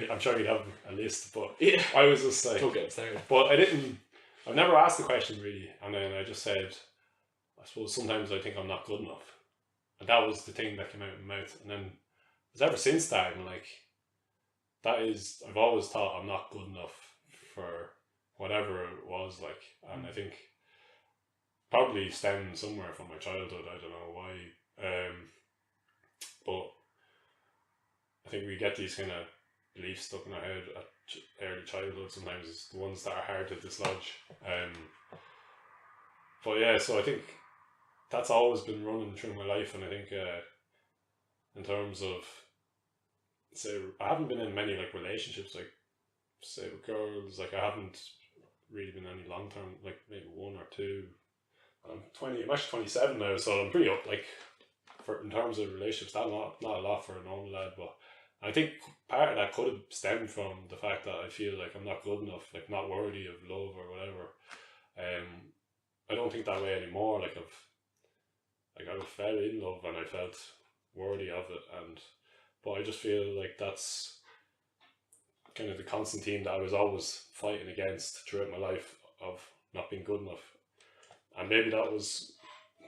I'm sure he'd have a list, but I was just like, but I've never asked the question really, and then I just said, I suppose sometimes I think I'm not good enough, and that was the thing that came out of my mouth. And then it's ever since that, I'm like, I've always thought I'm not good enough for whatever it was, like, and I think probably stemmed somewhere from my childhood. I don't know why, but I think we get these kind of beliefs stuck in our head at early childhood. Sometimes it's the ones that are hard to dislodge. But yeah, so I think that's always been running through my life, and I think in terms of, say, I haven't been in many like relationships, like, say, with girls. Like, I haven't really been any long term, like maybe one or two. I'm actually 27 now, so I'm pretty up, like, for in terms of relationships. That's not a lot for a normal lad, but I think part of that could have stemmed from the fact that I feel like I'm not good enough, like, not worthy of love or whatever. I don't think that way anymore. Like, I fell in love and I felt worthy of it, but I just feel like that's kind of the constant theme that I was always fighting against throughout my life, of not being good enough. And maybe that was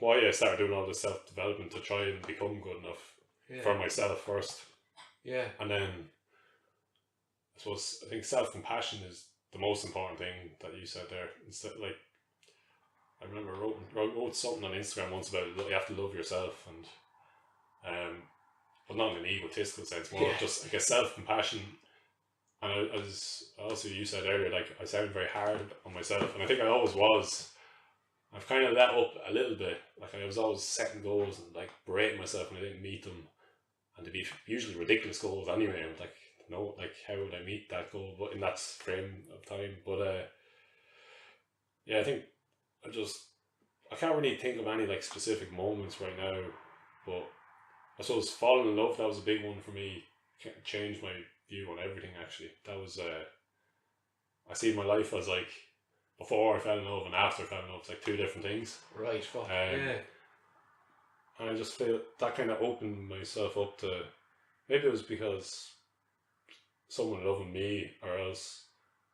why I started doing all this self-development, to try and become good enough for myself first. Yeah. And then I think self-compassion is the most important thing that you said there. Instead, like, I remember wrote something on Instagram once about you have to love yourself, and but not in an egotistical sense, more just, I guess, self-compassion. And as also you said earlier, like, I sound very hard on myself, and I think I always was. I've kind of let up a little bit. Like, I was always setting goals and, like, berating myself when I didn't meet them, and to be usually ridiculous goals anyway. I'm like, no, like, how would I meet that goal? But in that frame of time, but yeah, I think I can't really think of any, like, specific moments right now, but I suppose falling in love, that was a big one for me. Changed my view on everything, actually. That was I see my life as, like, before I fell in love and after I fell in love, it's like two different things. Right, fuck. Yeah. And I just feel that kind of opened myself up to, maybe it was because someone loving me, or else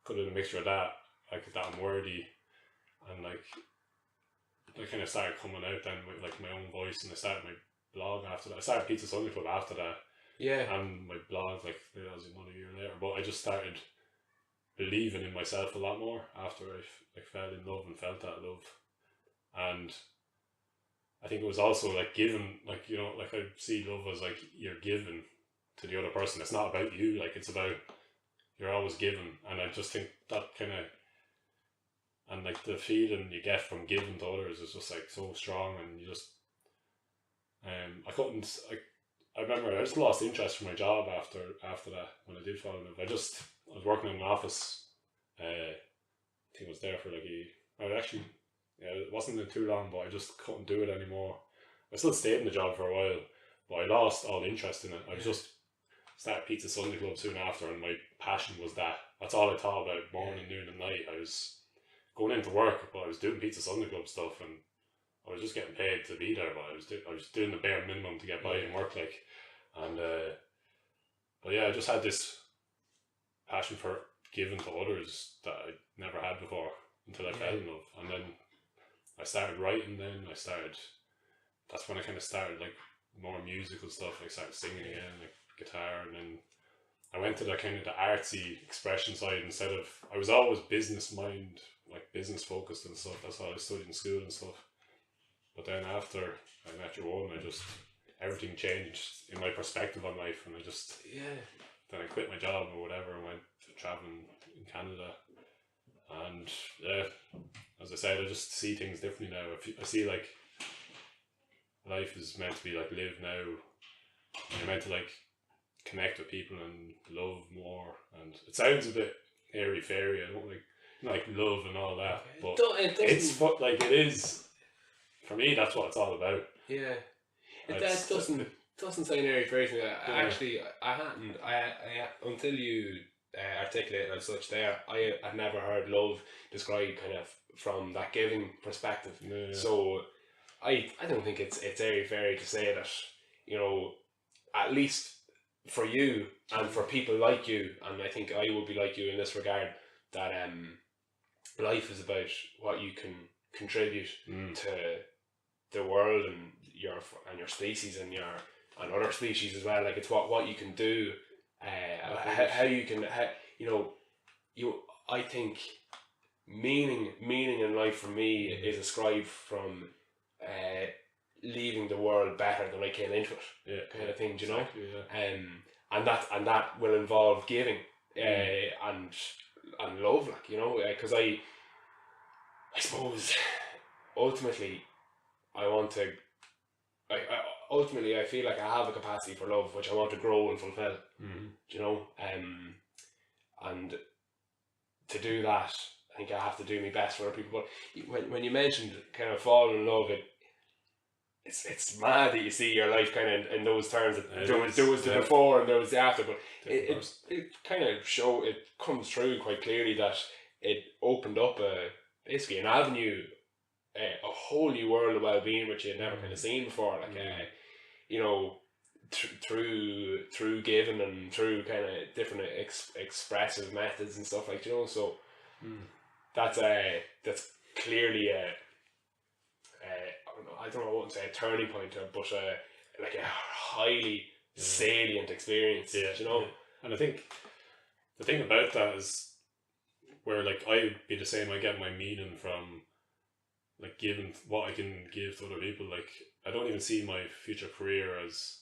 could have been a mixture of that, like, that I'm worthy, and, like, I kind of started coming out then with, like, my own voice, and I started my blog after that. I started Pizza Sunday Club after that. Yeah. And my blog, like, that was another year later. But I just started believing in myself a lot more after I like fell in love and felt that love. And I think it was also, like, giving, like, you know, like, I see love as, like, you're giving to the other person. It's not about you, like, it's about, you're always giving. And I just think that kind of, and, like, the feeling you get from giving to others is just, like, so strong. And you just I remember I just lost interest in my job after that, when I did fall in love. I was working in an office. I think I was there for like it wasn't too long, but I just couldn't do it anymore. I still stayed in the job for a while, but I lost all interest in it. I was just started Pizza Sunday Club soon after, and my passion was that. That's all I thought about morning, noon, and night. I was going into work, but I was doing Pizza Sunday Club stuff, and I was just getting paid to be there. But I was doing the bare minimum to get by and work like, and but yeah, I just had this passion for giving to others that I never had before until I fell in love, and then I started writing. Then that's when I kind of started like more musical stuff. I started singing again, like guitar, and then I went to the kind of the artsy expression side instead of. I was always business business focused and stuff. That's how I studied in school and stuff. But then after I met your one, everything changed in my perspective on life, and then I quit my job or whatever and went to traveling in Canada, and as I said, I just see things differently now. I see like life is meant to be like live now. You're meant to like connect with people and love more, and it sounds a bit airy fairy. I don't like love and all that, but it's what like it is. For me, that's what it's all about. Yeah, it doesn't sound airy fairy to me. Actually, I hadn't. I until you articulate and such there, I had never heard love described kind of from that giving perspective. Yeah. So I don't think it's airy fairy to say that, you know, at least for you and for people like you, and I think I would be like you in this regard, that life is about what you can contribute to the world and your species and other species as well. Like it's what you can do, how you can, I think meaning in life for me is ascribed from leaving the world better than I came into it, kind of thing, and that will involve giving and love, like, you know, because I suppose ultimately I want to. Ultimately, I feel like I have a capacity for love, which I want to grow and fulfill. You know, and to do that, I think I have to do my best for other people. But when you mentioned kind of falling in love, it's mad that you see your life kind of in those terms. There was the before and there was the after, but it kind of it comes through quite clearly that it opened up basically an avenue, a whole new world of well-being which you had never kind of seen before, like you know, through giving and through kind of different expressive methods and stuff, like, you know. So that's clearly I don't know, I wouldn't say a turning point, but like a highly salient experience, you know. And I think the thing about that is where like I would be the same. I get my meaning from like giving what I can give to other people. Like I don't even see my future career as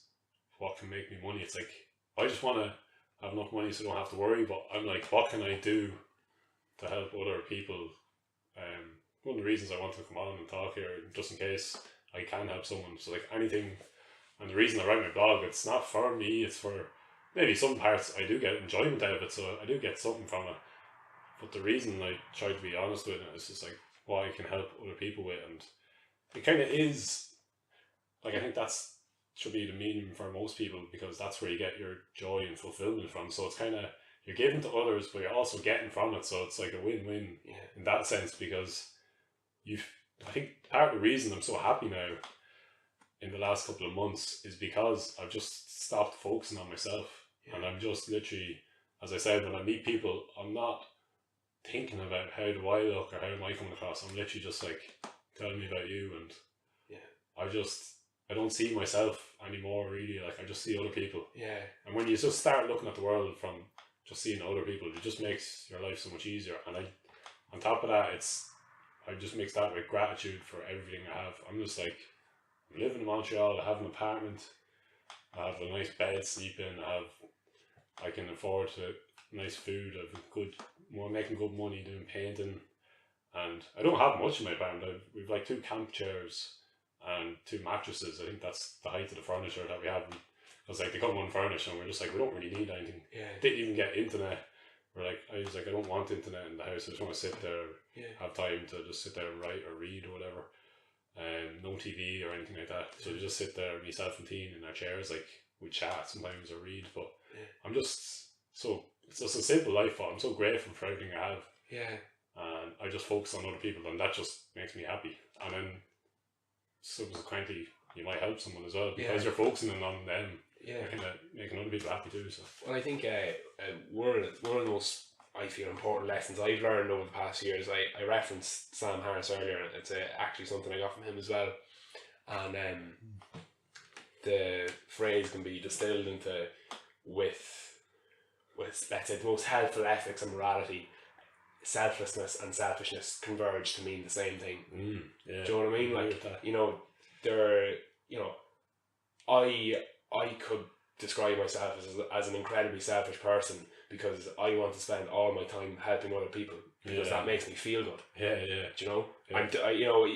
what can make me money. It's like I just want to have enough money so I don't have to worry. But I'm like, what can I do to help other people? One of the reasons I want to come on and talk here, just in case I can help someone. So like anything, and the reason I write my blog, it's not for me. It's for maybe some parts I do get enjoyment out of it, so I do get something from it. But the reason I try to be honest with it is just like what I can help other people with, and it kind of is like I think that's should be the meaning for most people, because that's where you get your joy and fulfillment from. So it's kind of you're giving to others, but you're also getting from it. So it's like a win-win in that sense, because I think part of the reason I'm so happy now in the last couple of months is because I've just stopped focusing on myself, and I'm just literally, as I said, when I meet people, I'm not thinking about how do I look or how am I coming across. I'm literally just like, tell me about you, and I don't see myself anymore really. Like I just see other people. And when you just start looking at the world from just seeing other people, it just makes your life so much easier. And on top of that, I just mix that with gratitude for everything I have. I'm just like, I'm living in Montreal, I have an apartment, I have a nice bed to sleep in, I can afford nice food, I'm making good money doing painting, and I don't have much in my apartment. We've like 2 camp chairs and 2 mattresses. I think that's the height of the furniture that we have. Because like they come unfurnished, and we're just like, we don't really need anything. Didn't even get internet. I was like, I don't want internet in the house. I just want to sit there, have time to just sit there and write or read or whatever. No TV or anything like that. So you just sit there, myself and Teen in our chairs, like we chat sometimes or read, but I'm just it's just a simple life, but I'm so grateful for everything I have. Yeah. And I just focus on other people, and that just makes me happy. And then subsequently, you might help someone as well because you're focusing on them. Yeah, kind of making other people happy too. So, well, I think one of the most, I feel, important lessons I've learned over the past years. I referenced Sam Harris earlier, and it's actually something I got from him as well. And the phrase can be distilled into with let's say the most helpful ethics and morality. Selflessness and selfishness converge to mean the same thing. Do you know what I mean? Like, I could describe myself as an incredibly selfish person because I want to spend all my time helping other people because that makes me feel good. Do you know? And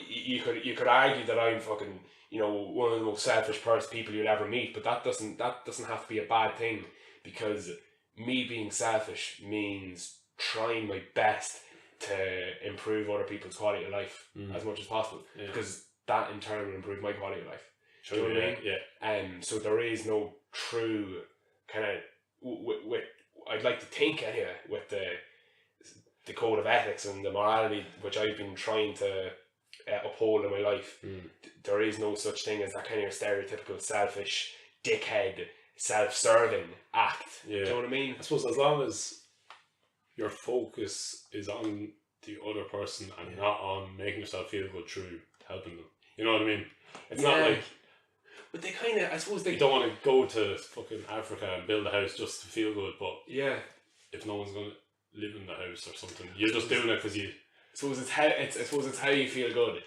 you could argue that I'm fucking one of the most selfish people you'll ever meet, but that doesn't have to be a bad thing, because me being selfish means trying my best to improve other people's quality of life as much as possible, because that in turn will improve my quality of life. Do you know what I mean? Yeah. So there is no true kind of with I'd like to think anyway with the code of ethics and the morality which I've been trying to uphold in my life. There is no such thing as that kind of stereotypical selfish dickhead self-serving act. Do you know what I mean? I suppose as long as your focus is on the other person and not on making yourself feel good through helping them. You know what I mean? It's not like... But they kind of, I suppose they... You don't want to go to fucking Africa and build a house just to feel good, but... Yeah. If no one's going to live in the house or something, you're just doing it because you... I suppose it's how you feel good.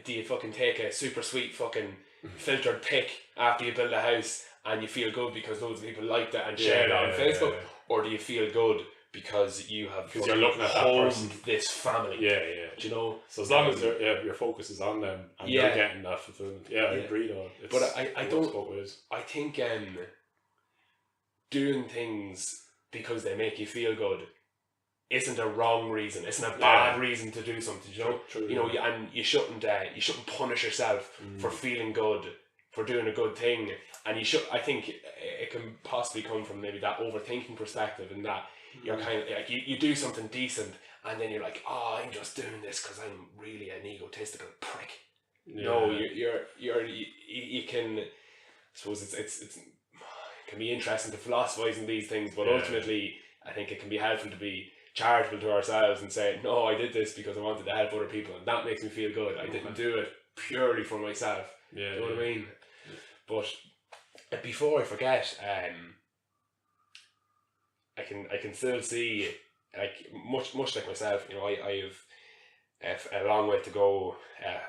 Do you fucking take a super sweet fucking filtered pic after you build a house and you feel good because loads of people liked it and shared it on Facebook? Or do you feel good because you have you're looking at that person, this family? Do you know? So as long as your focus is on them and they're getting that fulfillment. I agree though. But I think doing things because they make you feel good isn't a wrong reason. Isn't a bad reason to do something. You know, True. And you shouldn't punish yourself for feeling good, for doing a good thing. And I think it can possibly come from maybe that overthinking perspective, and that you're kind of like you do something decent, and then you're like, oh, I'm just doing this because I'm really an egotistical prick. No, you can. I suppose it can be interesting to philosophize in these things, but ultimately, I think it can be helpful to be charitable to ourselves and say, no, I did this because I wanted to help other people, and that makes me feel good. I didn't do it purely for myself. Do you know what I mean? But before I forget, I can still see, like much like myself, I have a long way to go,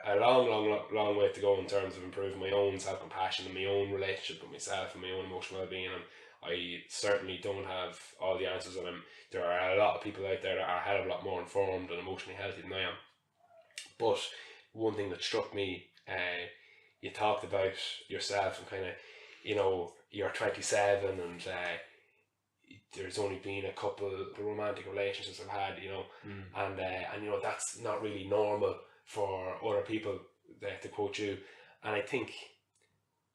a long way to go in terms of improving my own self-compassion and my own relationship with myself and my own emotional well-being. And I certainly don't have all the answers, and there are a lot of people out there that are a hell of a lot more informed and emotionally healthy than I am. But one thing that struck me, you talked about yourself and kind of, you're 27 and there's only been a couple of romantic relationships I've had, and that's not really normal for other people, to quote you. And I think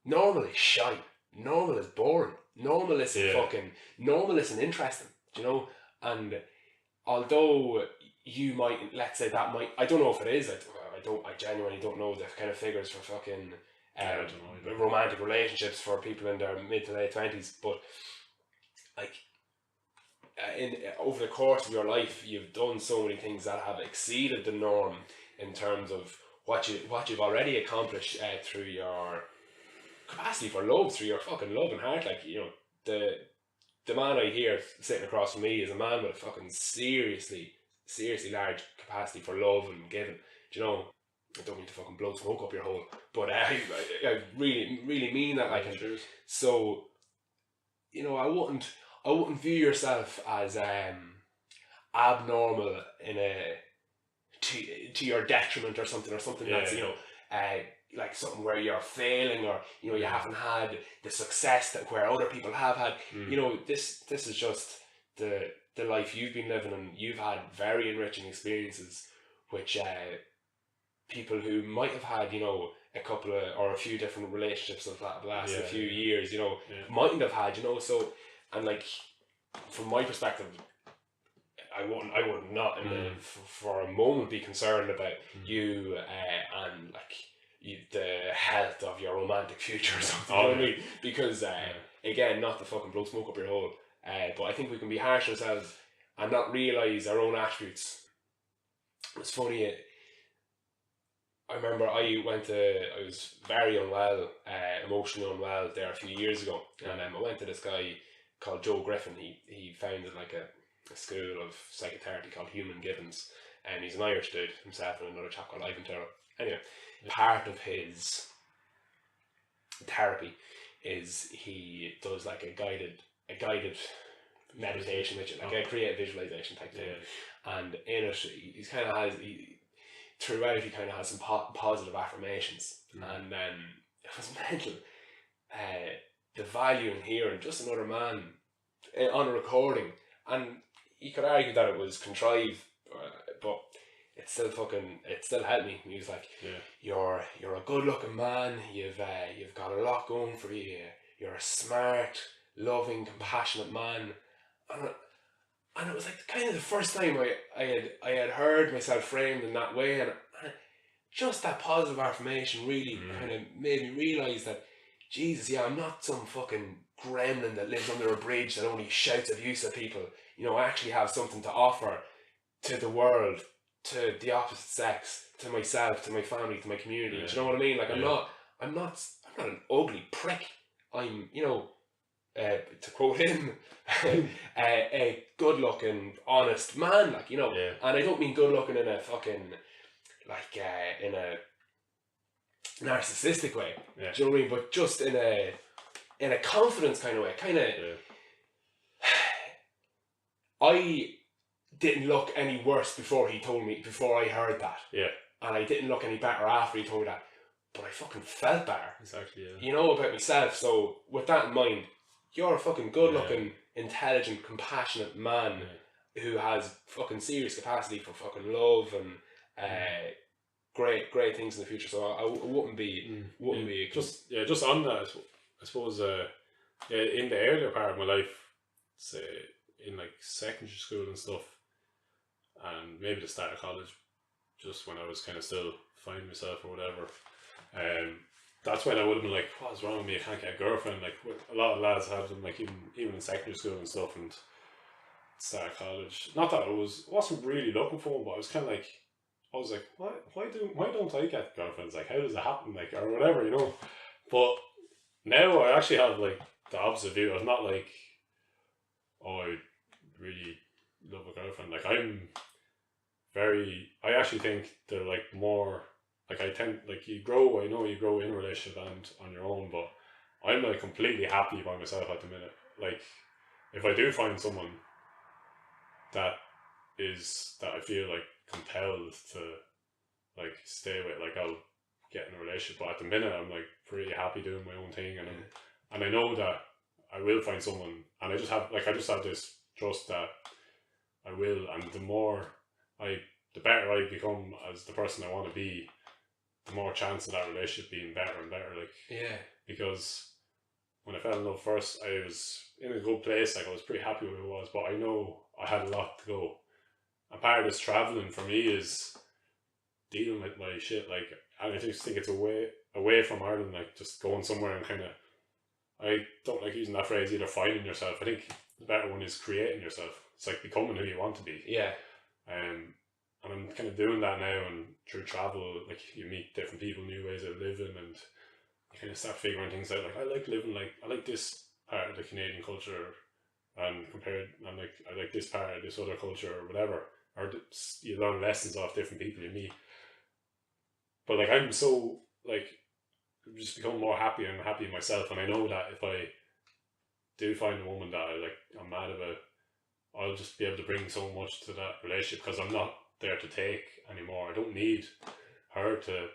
normal is shite. Normal is boring. Normal isn't interesting, and although you might, let's say that might, I don't know if it is, I genuinely don't know the kind of figures for fucking romantic relationships for people in their mid to late 20s, but like over the course of your life you've done so many things that have exceeded the norm in terms of what you've already accomplished through your capacity for love, through your fucking love and heart. Like, the man I hear sitting across from me is a man with a fucking seriously large capacity for love and giving. I don't mean to fucking blow smoke up your hole, but I really mean that. Like, so I wouldn't view yourself as abnormal in to your detriment or something that's like something where you're failing, or you haven't had the success that where other people have had. This is just the life you've been living, and you've had very enriching experiences which people who might have had a few different relationships of that lasted a few years, you know, mightn't have had, you know. So, and like from my perspective, I would not for a moment be concerned about you and like the health of your romantic future or something. You know what I mean? Because again, not to fucking blow smoke up your hole, but I think we can be harsh on ourselves and not realise our own attributes. It's funny. I remember I was very unwell, emotionally unwell there a few years ago, and I went to this guy called Joe Griffin. He founded like a school of psychotherapy called Human Gibbons, and he's an Irish dude himself, and another chap called Ivan Turner. Anyway, part of his therapy is he does like a guided meditation, which is like a creative visualization type thing, and in it he's kind of has throughout he kind of has some positive affirmations, and then it was mental. The value in hearing just another man on a recording, and you could argue that it was contrived, but it still helped me. He was like, you're a good looking man, you've got a lot going for you, you're a smart, loving, compassionate man, and it was like kind of the first time I had heard myself framed in that way, and just that positive affirmation really kind of made me realise that, Jesus, I'm not some fucking gremlin that lives under a bridge that only shouts abuse at people. You know, I actually have something to offer to the world, to the opposite sex, to myself, to my family, to my community. Do you know what I mean? Like I'm not an ugly prick. I'm, you know, to quote him, a good looking, honest man, like, you know. And I don't mean good looking in a fucking like in a narcissistic way. Do you know what I mean? But just in a confidence kind of way. I didn't look any worse before I heard that. And I didn't look any better after he told me that. But I fucking felt better. Exactly, you know, about myself. So with that in mind, you're a fucking good looking, intelligent, compassionate man who has fucking serious capacity for fucking love and great things in the future. So I wouldn't be just on that, I suppose in the earlier part of my life, say in like secondary school and stuff, and maybe the start of college, just when I was kind of still finding myself or whatever, that's when I would have been like, what's wrong with me, I can't get a girlfriend. Like a lot of lads have them, like even in secondary school and stuff, and start of college. Not that I wasn't really looking for one, but I was kind of like, I was like, why don't I get girlfriends? Like, how does it happen? Like, or whatever, you know. But now I actually have like the opposite view. I'm not like, oh, I really love a girlfriend. Like, I actually think they're like more, like I know you grow in a relationship and on your own, but I'm like completely happy by myself at the minute. Like, if I do find someone that I feel like compelled to like stay with, like I'll get in a relationship. But at the minute I'm like pretty happy doing my own thing, and I know that I will find someone, and I just have this trust that I will, and the better I become as the person I want to be, the more chance of that relationship being better and better. Like, because when I fell in love first, I was in a good place. Like, I was pretty happy with who I was, but I know I had a lot to go. And part of this traveling for me is dealing with my shit. Like, and I just think it's away from Ireland, like just going somewhere and kind of, I don't like using that phrase either, finding yourself. I think the better one is creating yourself. It's like becoming who you want to be. And I'm kind of doing that now, and through travel, like you meet different people, new ways of living, and you kind of start figuring things out. Like, I like this part of the Canadian culture, and I like this part of this other culture or whatever. Or you learn lessons off different people you meet. But like, I'm so like, I've just become more happy and happy myself, and I know that if I do find a woman that I'm mad about, I'll just be able to bring so much to that relationship, because I'm not there to take anymore. I don't need her to.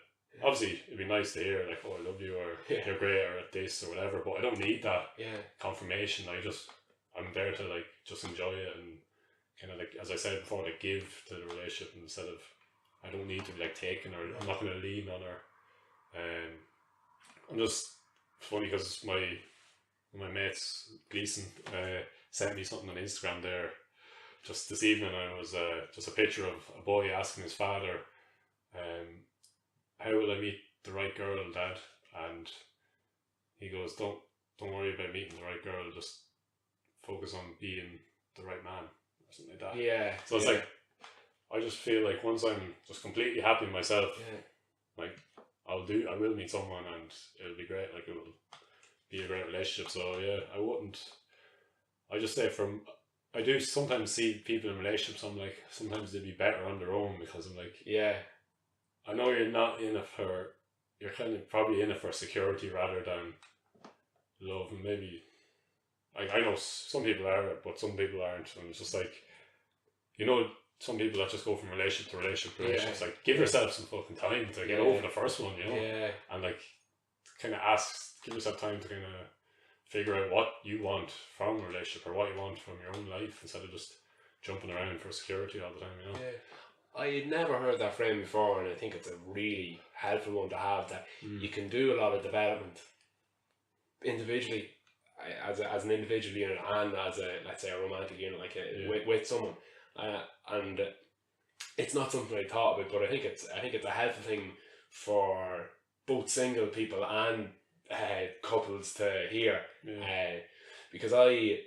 Obviously, it'd be nice to hear like, "Oh, I love you," or "You're great," or "this," or whatever. But I don't need that confirmation. I'm there to like just enjoy it, and kind of like, as I said before, like give to the relationship instead of, I don't need to be like taken, or I'm not going to lean on her I'm just funny because my mates Gleason sent me something on Instagram there just this evening, and it was just a picture of a boy asking his father, how will I meet the right girl, Dad? And he goes, don't worry about meeting the right girl, just focus on being the right man, or something like that. Yeah. So it's like, I just feel like once I'm just completely happy with myself, like I will meet someone and it'll be great, like it will be a great relationship. So yeah, I just say I do sometimes see people in relationships, I'm like, sometimes they'd be better on their own, because I'm like, I know you're not in it for, you're kind of probably in it for security rather than love, and maybe, I know some people are, but some people aren't, and it's just like, some people that just go from relationship to relationship. It's like, give yourself some fucking time to get over the first one, and like, kind of give yourself time to kind of figure out what you want from a relationship or what you want from your own life, instead of just jumping around for security all the time, I had never heard that frame before, and I think it's a really helpful one to have, that you can do a lot of development individually, as an individual unit, and as a, let's say, a romantic unit, like with someone, and it's not something I thought about, but I think it's a helpful thing for both single people and couples to hear, because I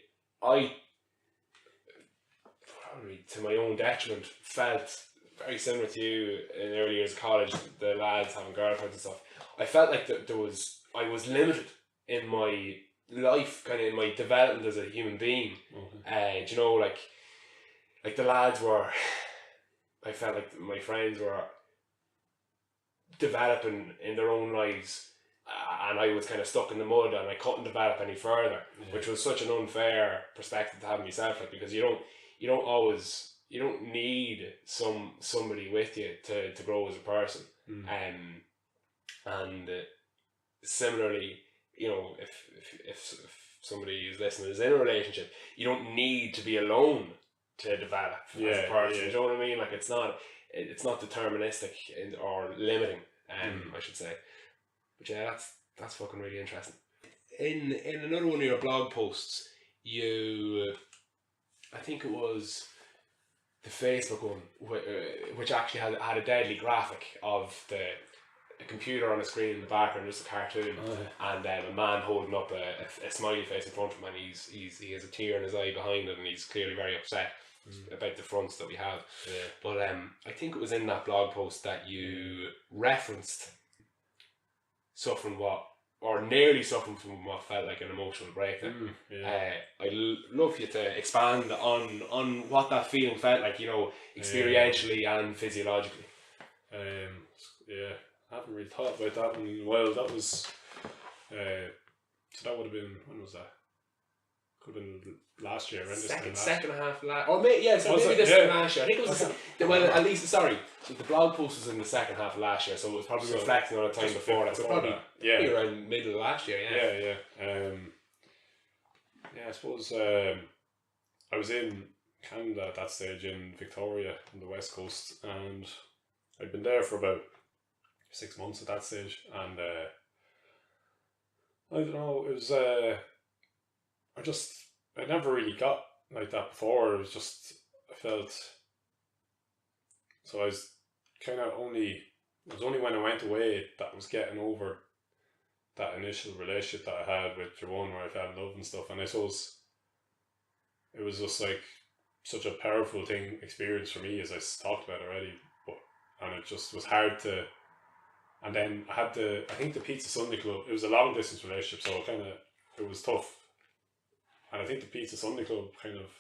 probably, to my own detriment, felt very similar to you in the early years of college, the lads having girlfriends and stuff. I felt like I was limited in my life, kind of in my development as a human being. Do you know, like the lads were, I felt like my friends were developing in their own lives, and I was kind of stuck in the mud, and I couldn't develop any further, which was such an unfair perspective to have myself, like, because you don't need somebody with you to grow as a person. And similarly, if somebody who's listening is in a relationship, you don't need to be alone to develop as a person. You know what I mean? Like, it's not deterministic or limiting, I should say. But yeah, that's fucking really interesting. In another one of your blog posts, I think it was the Facebook one, which actually had a deadly graphic of a computer on a screen in the background, just a cartoon, and a man holding up a smiley face in front of him, and he has a tear in his eye behind it, and he's clearly very upset about the fronts that we have. But I think it was in that blog post that you referenced nearly suffering from what felt like an emotional breakdown. I'd love you to expand on what that feeling felt like, experientially and physiologically. I haven't really thought about that one in a while. That was, so that would have been, when was that? Could have been last year, right? Second half last, or maybe this time last year. I think it was at least, sorry, the blog post was in the second half of last year, so it was probably reflecting on a time before that. So probably around middle of last year. I suppose I was in Canada at that stage, in Victoria on the west coast, and I'd been there for about 6 months at that stage, and I don't know, it was I never really got like that before. It was just, I felt, so I was kind of it was only when I went away that I was getting over that initial relationship that I had with Joanne, where I fell in love and stuff, and I suppose it was just like such a powerful experience for me, as I talked about already, and it just was hard to, and then I think the Pizza Sunday Club, it was a long distance relationship, so it was tough. And I think the Pizza Sunday Club kind of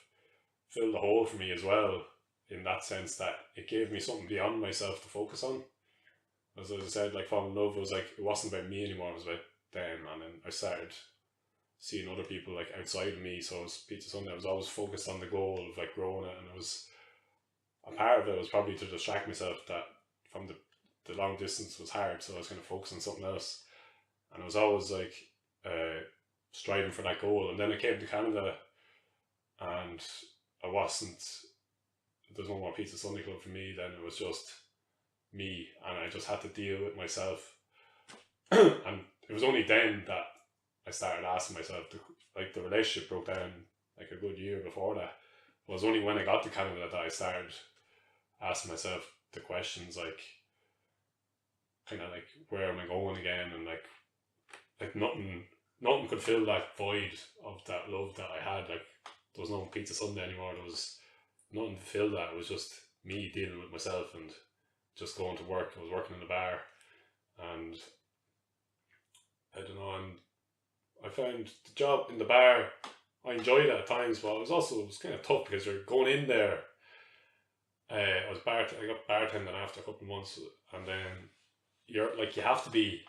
filled the hole for me as well, in that sense that it gave me something beyond myself to focus on. As I said, like, falling in love was like, it wasn't about me anymore, it was about them. And then I started seeing other people like outside of me, so it was Pizza Sunday, I was always focused on the goal of like growing it, and it was, a part of it was probably to distract myself that from the long distance was hard, so I was kind of focused on something else. And I was always like, striving for that goal. And then I came to Canada, and there's no more Pizza Sunday Club for me then. It was just me, and I just had to deal with myself And it was only then that I started asking myself, like the relationship broke down like a good year before that. It was only when I got to Canada that I started asking myself the questions like, kind of like, where am I going again? And like nothing could fill that void of that love that I had. Like, there was no Pizza Sunday anymore. There was nothing to fill that. It was just me dealing with myself and just going to work. I was working in a bar, and I don't know, and I found the job in the bar, I enjoyed it at times, but it was kind of tough because you're going in there. I got bartending after a couple of months, and then you have to be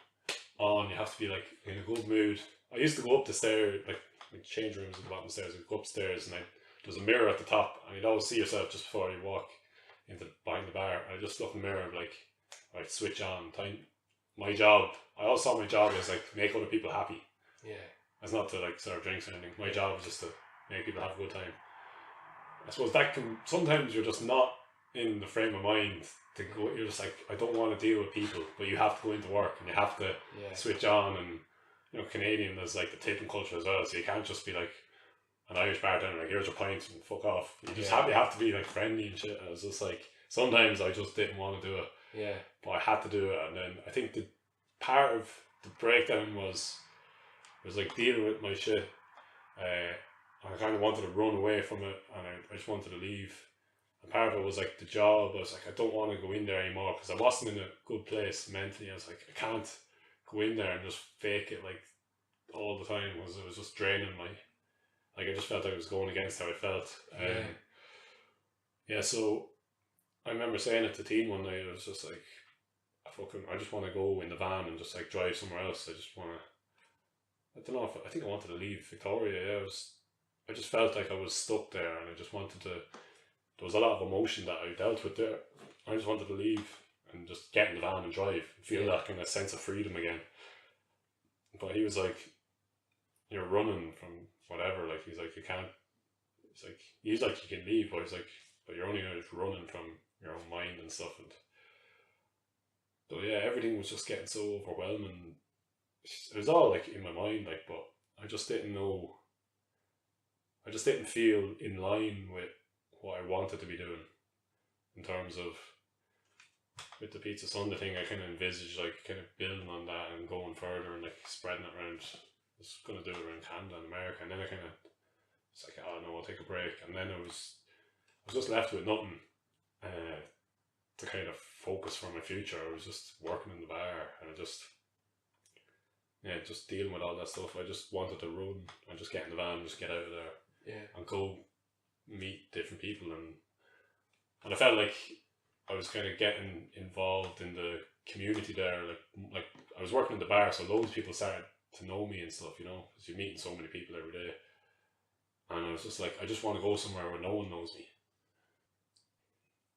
on, you have to be like in a good mood. I used to go up the stairs, like change rooms at the bottom stairs. I'd go upstairs, and there's a mirror at the top, and you'd always see yourself just before you walk behind the bar. I just look in the mirror and like, I'd switch on time. My job, I always saw my job as like make other people happy. Yeah. It's not to like serve drinks or anything. My job is just to make people have a good time. I suppose that can, sometimes you're just not in the frame of mind to go, you're just like, I don't want to deal with people, but you have to go into work and you have to switch on. And you know, Canadian, there's like the tipping culture as well, so you can't just be like an Irish bartender, like, here's your pint and fuck off. You just have to be like friendly and shit. And it was just like, sometimes I just didn't want to do it. Yeah. But I had to do it. And then I think the part of the breakdown was like dealing with my shit. I kind of wanted to run away from it, and I just wanted to leave. And part of it was like the job. I was like, I don't want to go in there anymore because I wasn't in a good place mentally. I was like, I can't go in there and just fake it like all the time. It was just draining my, like, I just felt like I was going against how I felt. So I remember saying it to Teen one night. I was just like, I just want to go in the van and just like drive somewhere else. I just want to, I don't know, I think I wanted to leave Victoria. I just felt like I was stuck there, and I just wanted to, there was a lot of emotion that I dealt with there. I just wanted to leave and just get in the van and drive, feel that kind of sense of freedom again. But he was like, you're running from whatever, like, he's like, you can't, he's like, you can leave, but he's like, but you're only just running from your own mind and stuff. And so everything was just getting so overwhelming. It was all like in my mind, like, but I just didn't know, I just didn't feel in line with what I wanted to be doing in terms of, with the Pizza Sunday thing. I kind of envisaged like kind of building on that and going further and like spreading it around. I was going to do it around Canada and America, and then I kind of, it's like, oh no, I'll take a break. And then I was just left with nothing to kind of focus for my future. I was just working in the bar, and I just dealing with all that stuff. I just wanted to run and just get in the van and just get out of there. Yeah. And go meet different people, and I felt like I was kind of getting involved in the community there. Like I was working in the bar, so loads of people started to know me and stuff, you know, because you're meeting so many people every day. And I was just like, I just want to go somewhere where no one knows me.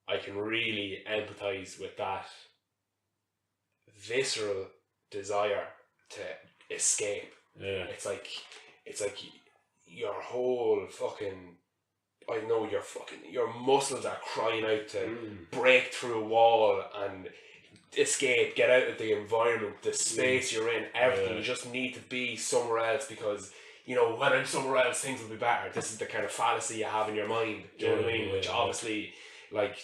I can really empathise with that visceral desire to escape. Yeah. It's like your whole fucking, I know, your muscles are crying out to break through a wall and escape, get out of the environment, the space you're in, everything. You just need to be somewhere else because, you know, when I'm somewhere else, things will be better. This is the kind of fallacy you have in your mind, do you know what I mean? Which obviously, like,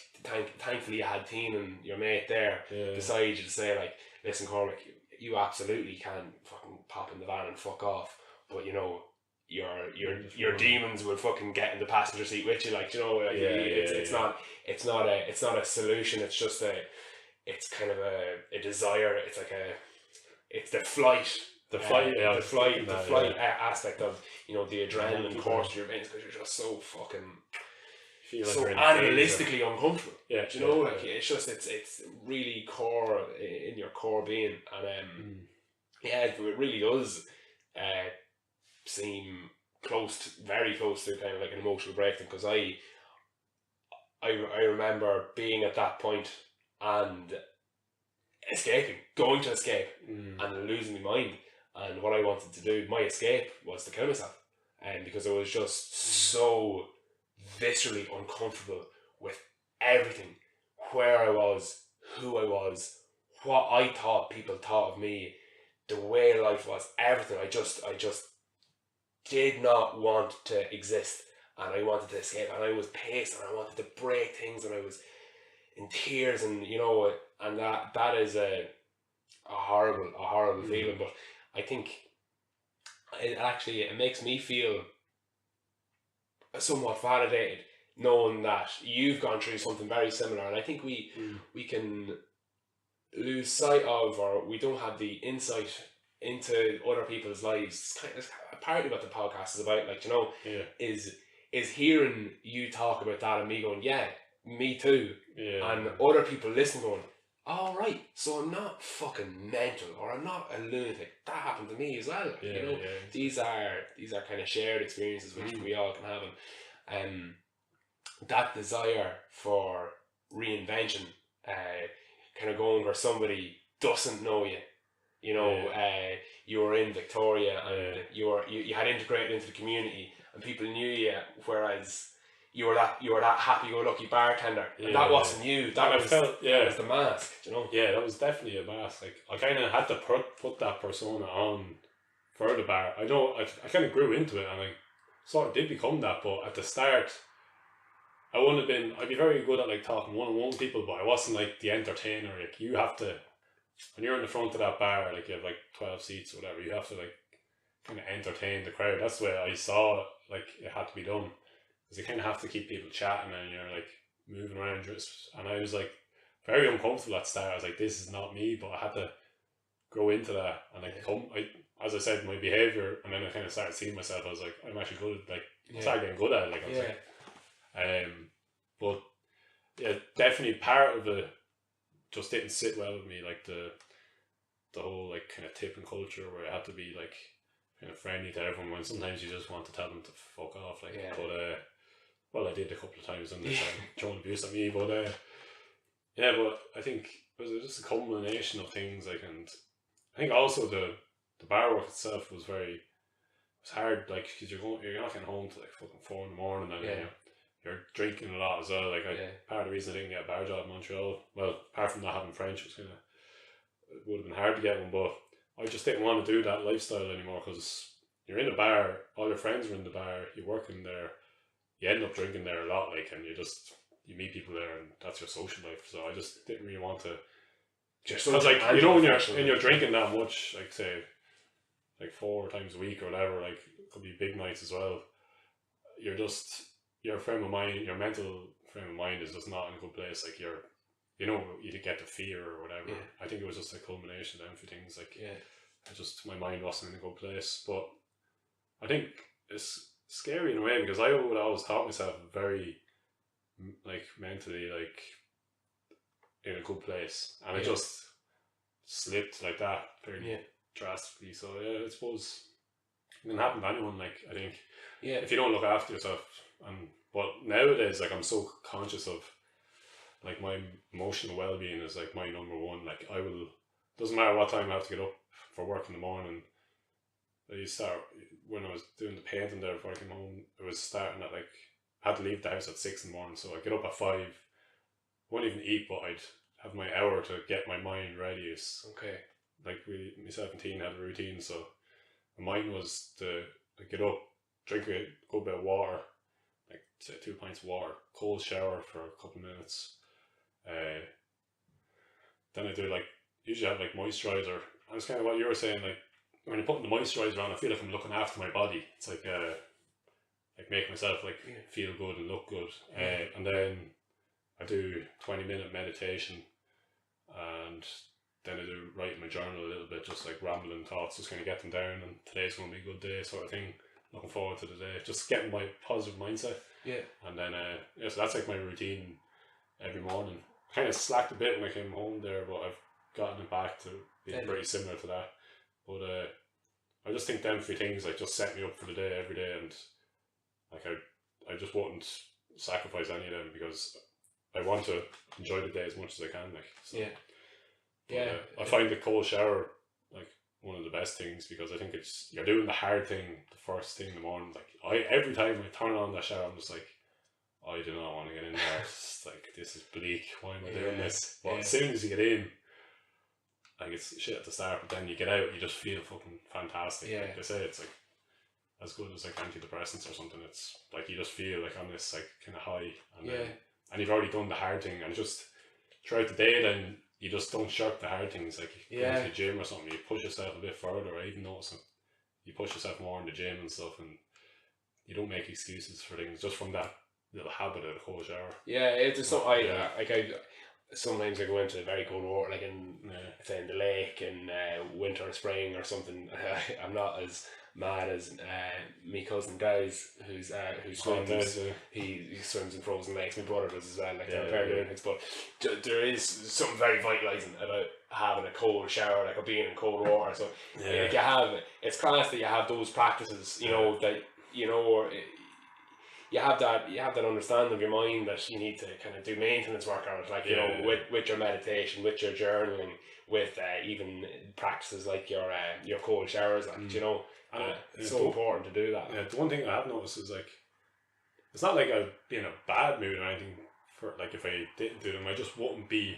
thankfully you had Teen and your mate there decide you to say, like, listen, Cormac, you absolutely can fucking pop in the van and fuck off, but, you know, your demons will fucking get in the passenger seat with you, like, you know, like, it's not a solution. It's just it's kind of a desire. It's like it's the flight aspect of, you know, the adrenaline course through your veins because you're just so fucking so animalistically uncomfortable. Yeah, do you know, like, it's just it's really core in your core being, and it really does seem very close to kind of like an emotional breakdown, because I remember being at that point and going to escape and losing my mind, and what I wanted to do, my escape was to kill myself, and because I was just so viscerally uncomfortable with everything, where I was, who I was, what I thought people thought of me, the way life was, everything. I just did not want to exist, and I wanted to escape, and I was pissed, and I wanted to break things, and I was in tears, and you know, and that is a horrible feeling. But I think it makes me feel somewhat validated knowing that you've gone through something very similar, and I think we can lose sight of, or we don't have the insight into other people's lives. It's partly what the podcast is about, like, you know, is hearing you talk about that and me going, yeah, me too, and other people listening going, all right, so I'm not fucking mental, or I'm not a lunatic. That happened to me as well. You know, these are kind of shared experiences which we all can have, and that desire for reinvention, kind of going where somebody doesn't know you. You know, you were in Victoria, and you had integrated into the community, and people knew you, whereas you were that happy-go-lucky bartender, and that wasn't you. That was the mask. You know. Yeah, that was definitely a mask. Like, I kind of had to put that persona on for the bar. I know I kind of grew into it, and I sort of did become that. But at the start, I wouldn't have been. I'd be very good at like talking one-on-one with people, but I wasn't like the entertainer. Like, you have to, when you're in the front of that bar, like you have like 12 seats or whatever, you have to like kind of entertain the crowd. That's the way I saw it. Like, it had to be done. Because you kind of have to keep people chatting, and you're like moving around. And I was like very uncomfortable at the start. I was like, this is not me, but I had to grow into that. And like, as I said, my behaviour, and then I kind of started seeing myself. I was like, I'm actually good at, like, started getting good at it. Like, I was like, but yeah, definitely part of it just didn't sit well with me. Like the whole like kind of tipping culture, where I had to be like kind of friendly to everyone, when sometimes you just want to tell them to fuck off. Like, but well, I did a couple of times, and they started throwing abuse at me, but but I think it was just a combination of things, like, and I think also the bar work itself was hard, like, because you're not getting home to like fucking 4 a.m, and you're drinking a lot as well. Like, part of the reason I didn't get a bar job in Montreal, well, apart from not having French, it would have been hard to get one, but I just didn't want to do that lifestyle anymore, because you're in a bar, all your friends are in the bar, you work in there, you end up drinking there a lot, like, and you meet people there, and that's your social life. So I just didn't really want to. Because, like, you know, when you're drinking that much, like, say, like 4 times a week or whatever, like, it could be big nights as well. Your frame of mind, your mental frame of mind is just not in a good place. Like, you get the fear or whatever. I think it was just a culmination of everything things. Like, my mind wasn't in a good place. But I think it's scary in a way, because I would always thought myself very, like, mentally, like, in a good place, and I just slipped like that fairly drastically. So I suppose it can happen to anyone. Like, I think if you don't look after yourself, but nowadays, like, I'm so conscious of, like, my emotional well-being is like my number one. Like, doesn't matter what time I have to get up for work in the morning. When I was doing the painting there before I came home, it was starting at, like, I had to leave the house at 6 in the morning, so I'd get up at 5, wouldn't even eat, but I'd have my hour to get my mind ready. Like, myself and Teen had a routine, so mine was to get up, drink a good bit of water, like, say 2 pints of water, cold shower for a couple of minutes, then I do, like, usually have, like, moisturiser, and it's kind of what you were saying, like, when you're putting the moisturiser on, I feel like I'm looking after my body. It's like make myself, like, feel good and look good. And then I do 20-minute meditation, and then I do write in my journal a little bit, just like rambling thoughts, just kind of get them down, and today's going to be a good day, sort of thing. Looking forward to the day, just getting my positive mindset. And then so that's like my routine every morning. Kind of slacked a bit when I came home there, but I've gotten it back to being pretty similar to that. But I just think them 3 things, like, just set me up for the day every day, and like, I just wouldn't sacrifice any of them, because I want to enjoy the day as much as I can. Like, so. I find the cold shower, like, one of the best things, because I think you're doing the hard thing the first thing in the morning. Like, every time I turn on that shower, I'm just like, I do not want to get in there. It's like, this is bleak. Why am I doing this? But as soon as you get in, like it's shit at the start, but then you get out, you just feel fucking fantastic. Yeah. Like they say, it's like as good as like antidepressants or something. It's like you just feel like on this like kind of high, and then, and you've already done the hard thing, and just throughout the day, then you just don't shirk the hard things. Like you go to the gym or something, you push yourself a bit further. I even notice you push yourself more in the gym and stuff, and you don't make excuses for things just from that little habit of the cold shower. Yeah, it's so sometimes I go into very cold water, like in say in the lake in winter or spring or something. I'm not as mad as me cousin guys who swims. He swims in frozen lakes. My brother does as well. Like they're very Olympics, but there is something very vitalising about having a cold shower, like or being in cold water. So like it's class that you have those practices. You know that or. You have that understanding of your mind that you need to kind of do maintenance work on it, like with your meditation, with your journaling, with even practices like your cold showers, it's so important to do that. Yeah, the one thing I have noticed is like it's not like I'd be in a bad mood or anything for like if I didn't do them, I just wouldn't be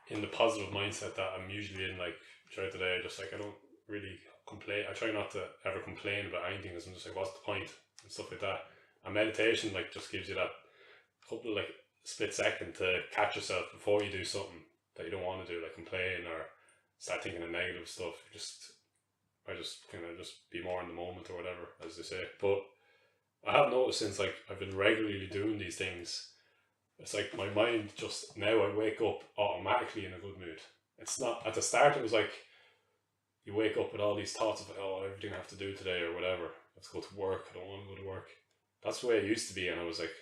in the positive mindset that I'm usually in. Like throughout the day, I just like I don't really complain. I try not to ever complain about anything because I'm just like, what's the point and stuff like that. And meditation like just gives you that couple like split second to catch yourself before you do something that you don't want to do, like complain or start thinking of negative stuff. I just kind of just be more in the moment or whatever, as they say. But I have noticed since like I've been regularly doing these things, it's like my mind just now I wake up automatically in a good mood. It's not at the start. It was like you wake up with all these thoughts of like, oh, everything I have to do today or whatever. I have to go to work. I don't want to go to work. That's the way it used to be, and I was like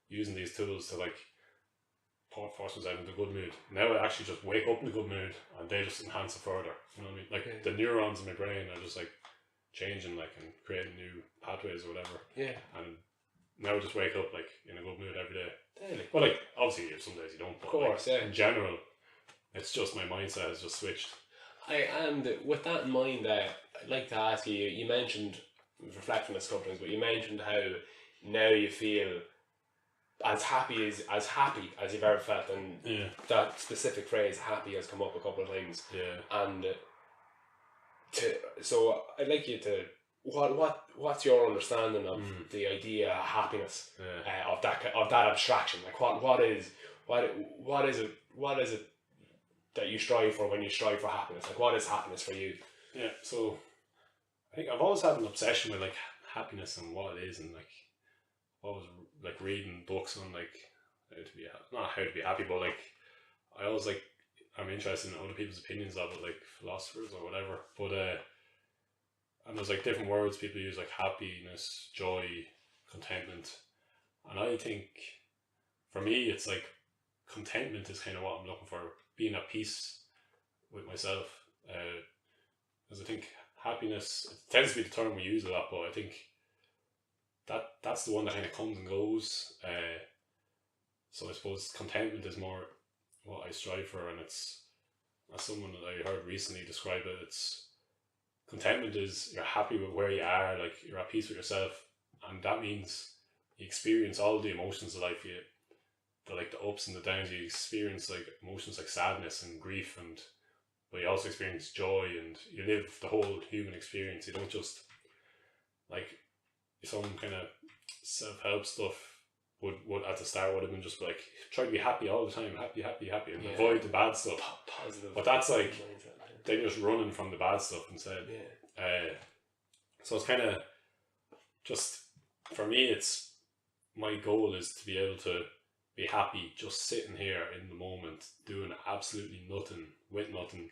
using these tools to like force myself into a good mood. Now I actually just wake up in a good mood, and they just enhance it further. You know what I mean? Like the neurons in my brain are just like changing, like and creating new pathways or whatever. Yeah. And now I just wake up like in a good mood every day. Daily. Well, like obviously some days you don't. But, of course, like, in general, it's just my mindset has just switched. And with that in mind, I'd like to ask you. You mentioned reflecting on this couple things, but you mentioned how now you feel as happy as you've ever felt, and that specific phrase "happy" has come up a couple of times. Yeah. And so I'd like you to what's your understanding of the idea of happiness, of that abstraction? Like what is it that you strive for when you strive for happiness? Like what is happiness for you? Yeah. So I think I've always had an obsession with like happiness and what it is, and like always like reading books on like not how to be happy, but like I always like I'm interested in other people's opinions of it, like philosophers or whatever. But and there's like different words people use, like happiness, joy, contentment, and I think for me it's like contentment is kind of what I'm looking for, being at peace with myself. Because I think happiness, it tends to be the term we use a lot, but I think that's the one that kind of comes and goes. So I suppose contentment is more what I strive for, and it's, as someone that I heard recently describe it, it's contentment is you're happy with where you are, like you're at peace with yourself, and that means you experience all the emotions of life, the ups and the downs. You experience like emotions like sadness and grief, but you also experience joy, and you live the whole human experience. You don't just like some kind of self-help stuff would at the start would have been just like try to be happy all the time, happy, and avoid the bad stuff. Positive. But that's like they're just running from the bad stuff instead. So it's kind of just, for me, it's my goal is to be able to be happy just sitting here in the moment doing absolutely nothing with nothing.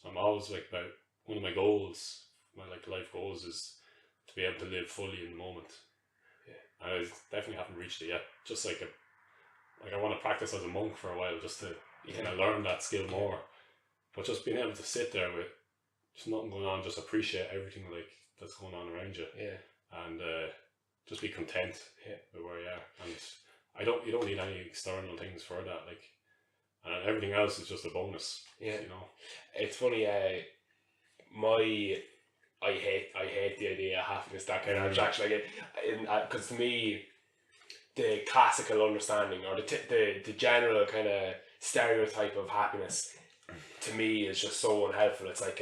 So I'm always like about one of my goals, my like life goals, is to be able to live fully in the moment. And I definitely haven't reached it yet. Just like I want to practice as a monk for a while, just to kind of learn that skill more. But just being able to sit there with just nothing going on, just appreciate everything like that's going on around you. And just be content with where you are. And you don't need any external things for that. Like, and everything else is just a bonus. You know. It's funny. I hate the idea of happiness, that kind of abstraction. Like because to me, the classical understanding or the general kind of stereotype of happiness to me is just so unhelpful. It's like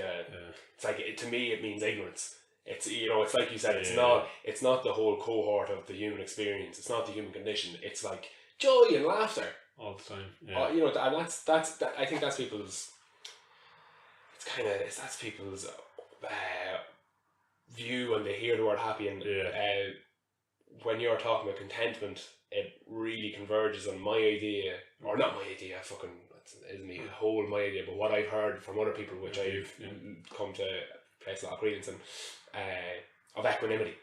to me it means ignorance. It's, you know, it's like you said, it's not the whole cohort of the human experience. It's not the human condition. It's like joy and laughter all the time. Yeah. You know, and that's I think that's people's. That's people's view when they hear the word happy, and when you're talking about contentment, it really converges on my idea, or not my idea, fucking isn't the whole my idea, but what I've heard from other people, which I've come to place a lot of credence in, of equanimity.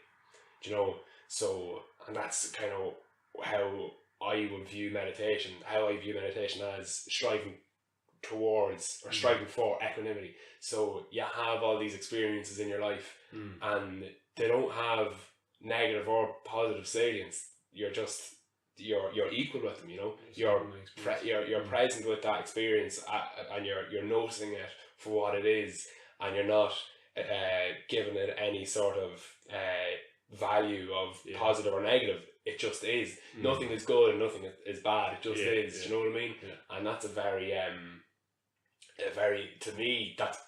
Do you know? So, and that's kind of how I would view meditation. How I view meditation as striving towards or striving for equanimity. So you have all these experiences in your life, and they don't have negative or positive salience. You're equal with them. You know, you're present with that experience, and you're noticing it for what it is, and you're not giving it any sort of value of positive or negative. It just is. Nothing is good and nothing is bad. It just is. Do you know what I mean? Yeah. And that's a very to me, that's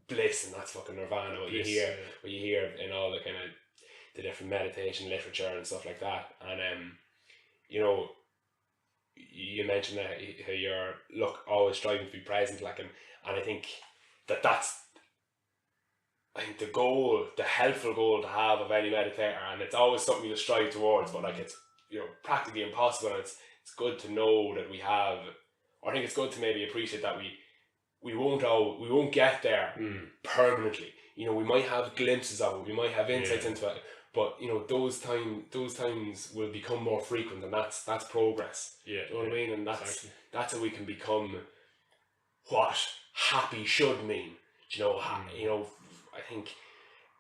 bliss, and that's fucking nirvana. What you hear in all the kind of the different meditation literature and stuff like that. And you know, you mentioned that how you're always striving to be present, like, and I think that's the goal, the helpful goal to have of any meditator, and it's always something to strive towards, but like it's, you know, practically impossible. And it's good to know that we have, or I think it's good to maybe appreciate that we won't get there permanently. You know, we might have glimpses of it, we might have insights into it, but you know, those times will become more frequent, and that's progress. Yeah, you know what I mean? And that's how we can become what happy should mean. You know, you know, I think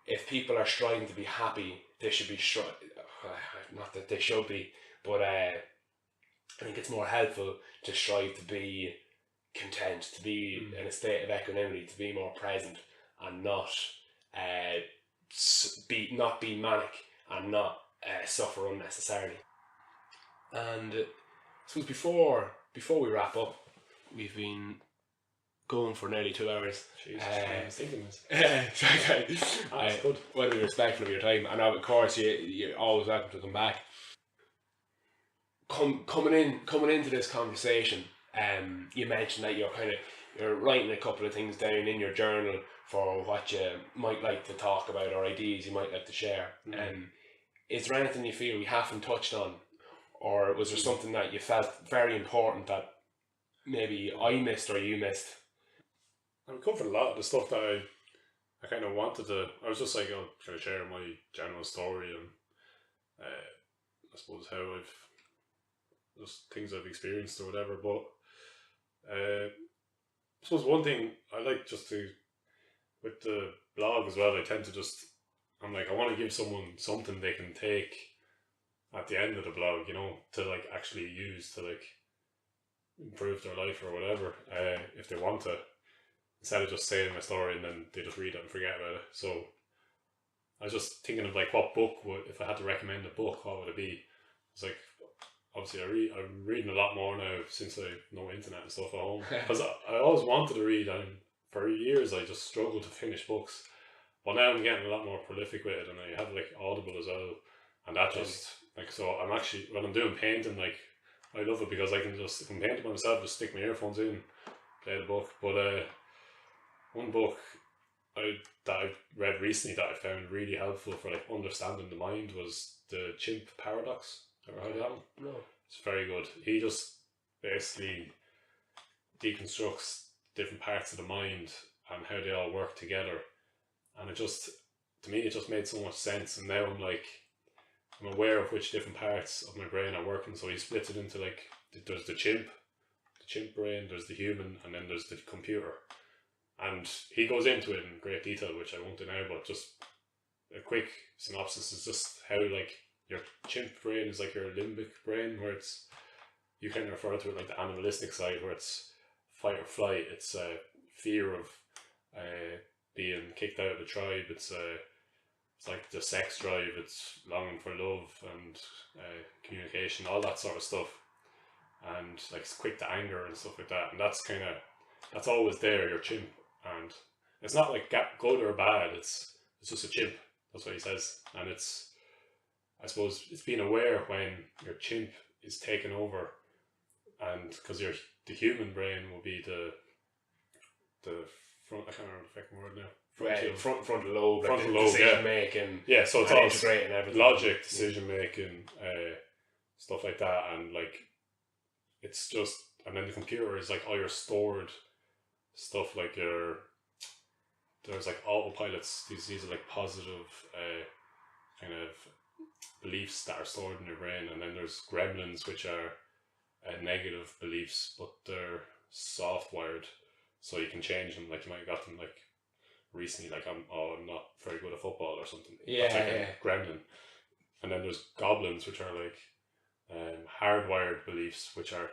if people are striving to be happy, they should be not that they should be, but I think it's more helpful to strive to be content, to be in a state of equanimity, to be more present, and not be manic, and not suffer unnecessarily. And I suppose before we wrap up, we've been going for nearly 2 hours. Jesus, I was thinking this. Okay. That's good. Well, be respectful of your time, and of course you're always welcome to come back. Coming into this conversation, you mentioned that you're writing a couple of things down in your journal for what you might like to talk about, or ideas you might like to share. Is there anything you feel we haven't touched on, or was there something that you felt very important that maybe I missed or you missed? I've covered a lot of the stuff that I kind of wanted to. I was just like, I'll try to share my general story, and I suppose how just things I've experienced or whatever. But I suppose one thing I like just to, with the blog as well, I tend to just, I'm like, I want to give someone something they can take at the end of the blog, you know, to like actually use to like improve their life or whatever, if they want to, instead of just saying my story and then they just read it and forget about it. So I was just thinking of like, what book if I had to recommend a book, what would it be? It's like, obviously I'm reading a lot more now since I know internet and stuff at home, because I always wanted to read, and for years I just struggled to finish books, but now I'm getting a lot more prolific with it, and I have like Audible as well, and that just like, so I'm actually, when I'm doing painting, like I love it because I can just, if I'm painting by myself, just stick my earphones in, play the book. But one book that I read recently that I found really helpful for like understanding the mind was The Chimp Paradox. Ever heard of that one? No. It's very good. He just basically deconstructs different parts of the mind and how they all work together, and it just, to me, it just made so much sense. And now I'm aware of which different parts of my brain are working. So he splits it into like, there's the chimp brain, there's the human, and then there's the computer. And he goes into it in great detail, which I won't do now, but just a quick synopsis is just how like your chimp brain is like your limbic brain, where it's, you kind of refer to it like the animalistic side, where it's fight or flight, it's fear of being kicked out of the tribe, it's like the sex drive, it's longing for love and communication, all that sort of stuff, and like it's quick to anger and stuff like that. And that's kind of that's always there, your chimp, and it's not like good or bad. It's just a chimp. That's what he says, and I suppose it's being aware when your chimp is taken over, and because the human brain will be the front. I can't remember the second word now. Frontal lobe, decision making. Yeah, so it's all integrating everything. Logic, decision making, stuff like that, and like it's just, and then the computer is like all your stored stuff, like there's like autopilots. These are like positive kind of beliefs that are stored in your brain, and then there's gremlins, which are negative beliefs, but they're soft wired, so you can change them. Like you might have got them like recently, like I'm not very good at football or something. That's like a gremlin. And then there's goblins, which are like hardwired beliefs, which are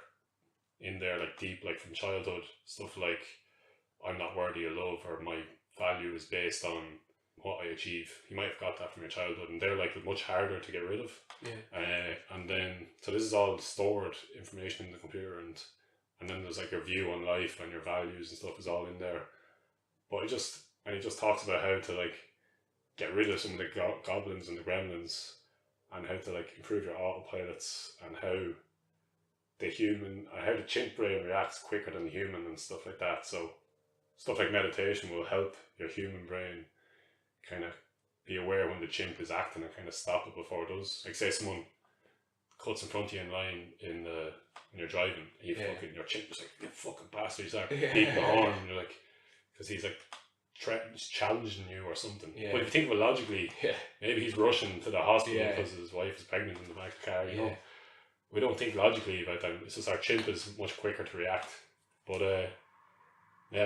in there like deep, like from childhood, stuff like I'm not worthy of love, or my value is based on what I achieve. You might have got that from your childhood, and they're like much harder to get rid of. And then so this is all stored information in the computer, and then there's like your view on life and your values and stuff is all in there. But he just talks about how to like get rid of some of the goblins and the gremlins, and how to like improve your autopilots, and how the chimp brain reacts quicker than the human and stuff like that. So stuff like meditation will help your human brain kind of be aware when the chimp is acting and kind of stop it before it does. Like say someone cuts in front of you in line when you're driving, and your chimp is like, you fucking bastard, you start beating the horn, and you're like, because he's like challenging you or something. But if you think of it logically, maybe he's rushing to the hospital because his wife is pregnant in the back of the car, you know. We don't think logically about that. It's just our chimp is much quicker to react. But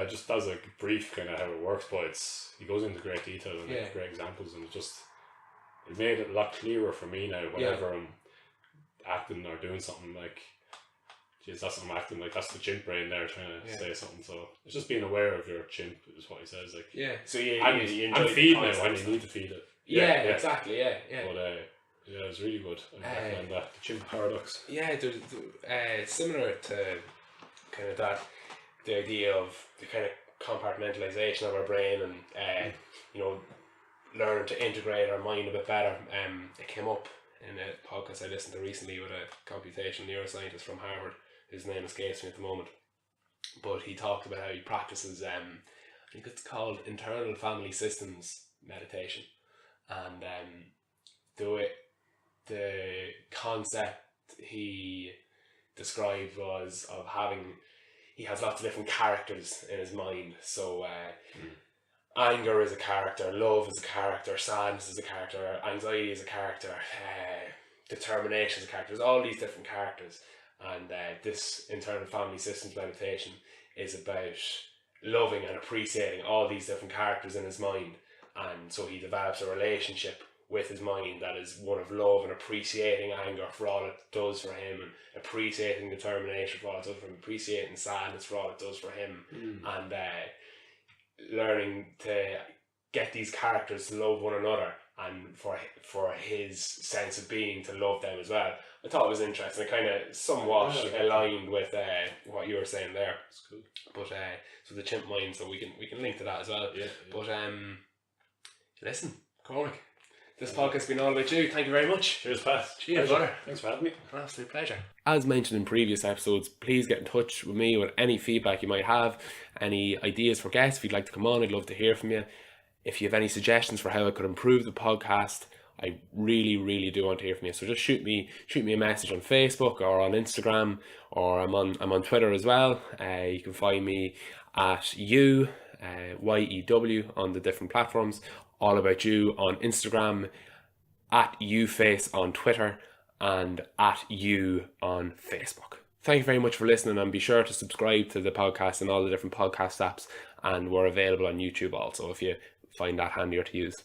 just as a brief kind of how it works, but he goes into great detail and great examples, and it made it a lot clearer for me now whenever I'm acting or doing something like, geez, that's what I'm acting like, that's the chimp brain there trying to say something. So it's just being aware of your chimp is what he says. Like, so you and feeding it when you need to feed it. Exactly. But it was really good. And the chimp paradox. Yeah, there's similar to kind of that, the idea of the kind of compartmentalization of our brain, and learn to integrate our mind a bit better. It came up in a podcast I listened to recently with a computational neuroscientist from Harvard. His name escapes me at the moment, but he talked about how he practices I think it's called internal family systems meditation, and the concept he described was of he has lots of different characters in his mind. So anger is a character, love is a character, sadness is a character, anxiety is a character, determination is a character. There's all these different characters, and this internal family systems meditation is about loving and appreciating all these different characters in his mind. And so he develops a relationship with his mind that is one of love and appreciating anger for all it does for him, and appreciating determination for all it does for him, appreciating sadness for all it does for him, and learning to get these characters to love one another, and for his sense of being to love them as well. I thought it was interesting. It kind of somewhat aligned with what you were saying there. That's cool. But so the chimp mind, so we can link to that as well. But listen, Cormac, this podcast has been all about you. Thank you very much. Cheers, Pat. Cheers, brother. Thanks for having me. An absolute pleasure. As mentioned in previous episodes, please get in touch with me with any feedback you might have, any ideas for guests. If you'd like to come on, I'd love to hear from you. If you have any suggestions for how I could improve the podcast, I really, really do want to hear from you. So just shoot me a message on Facebook or on Instagram, or I'm on Twitter as well. You can find me at YEW on the different platforms. All About You on Instagram, at YouFace on Twitter, and at You on Facebook. Thank you very much for listening, and be sure to subscribe to the podcast and all the different podcast apps, and we're available on YouTube also if you find that handier to use.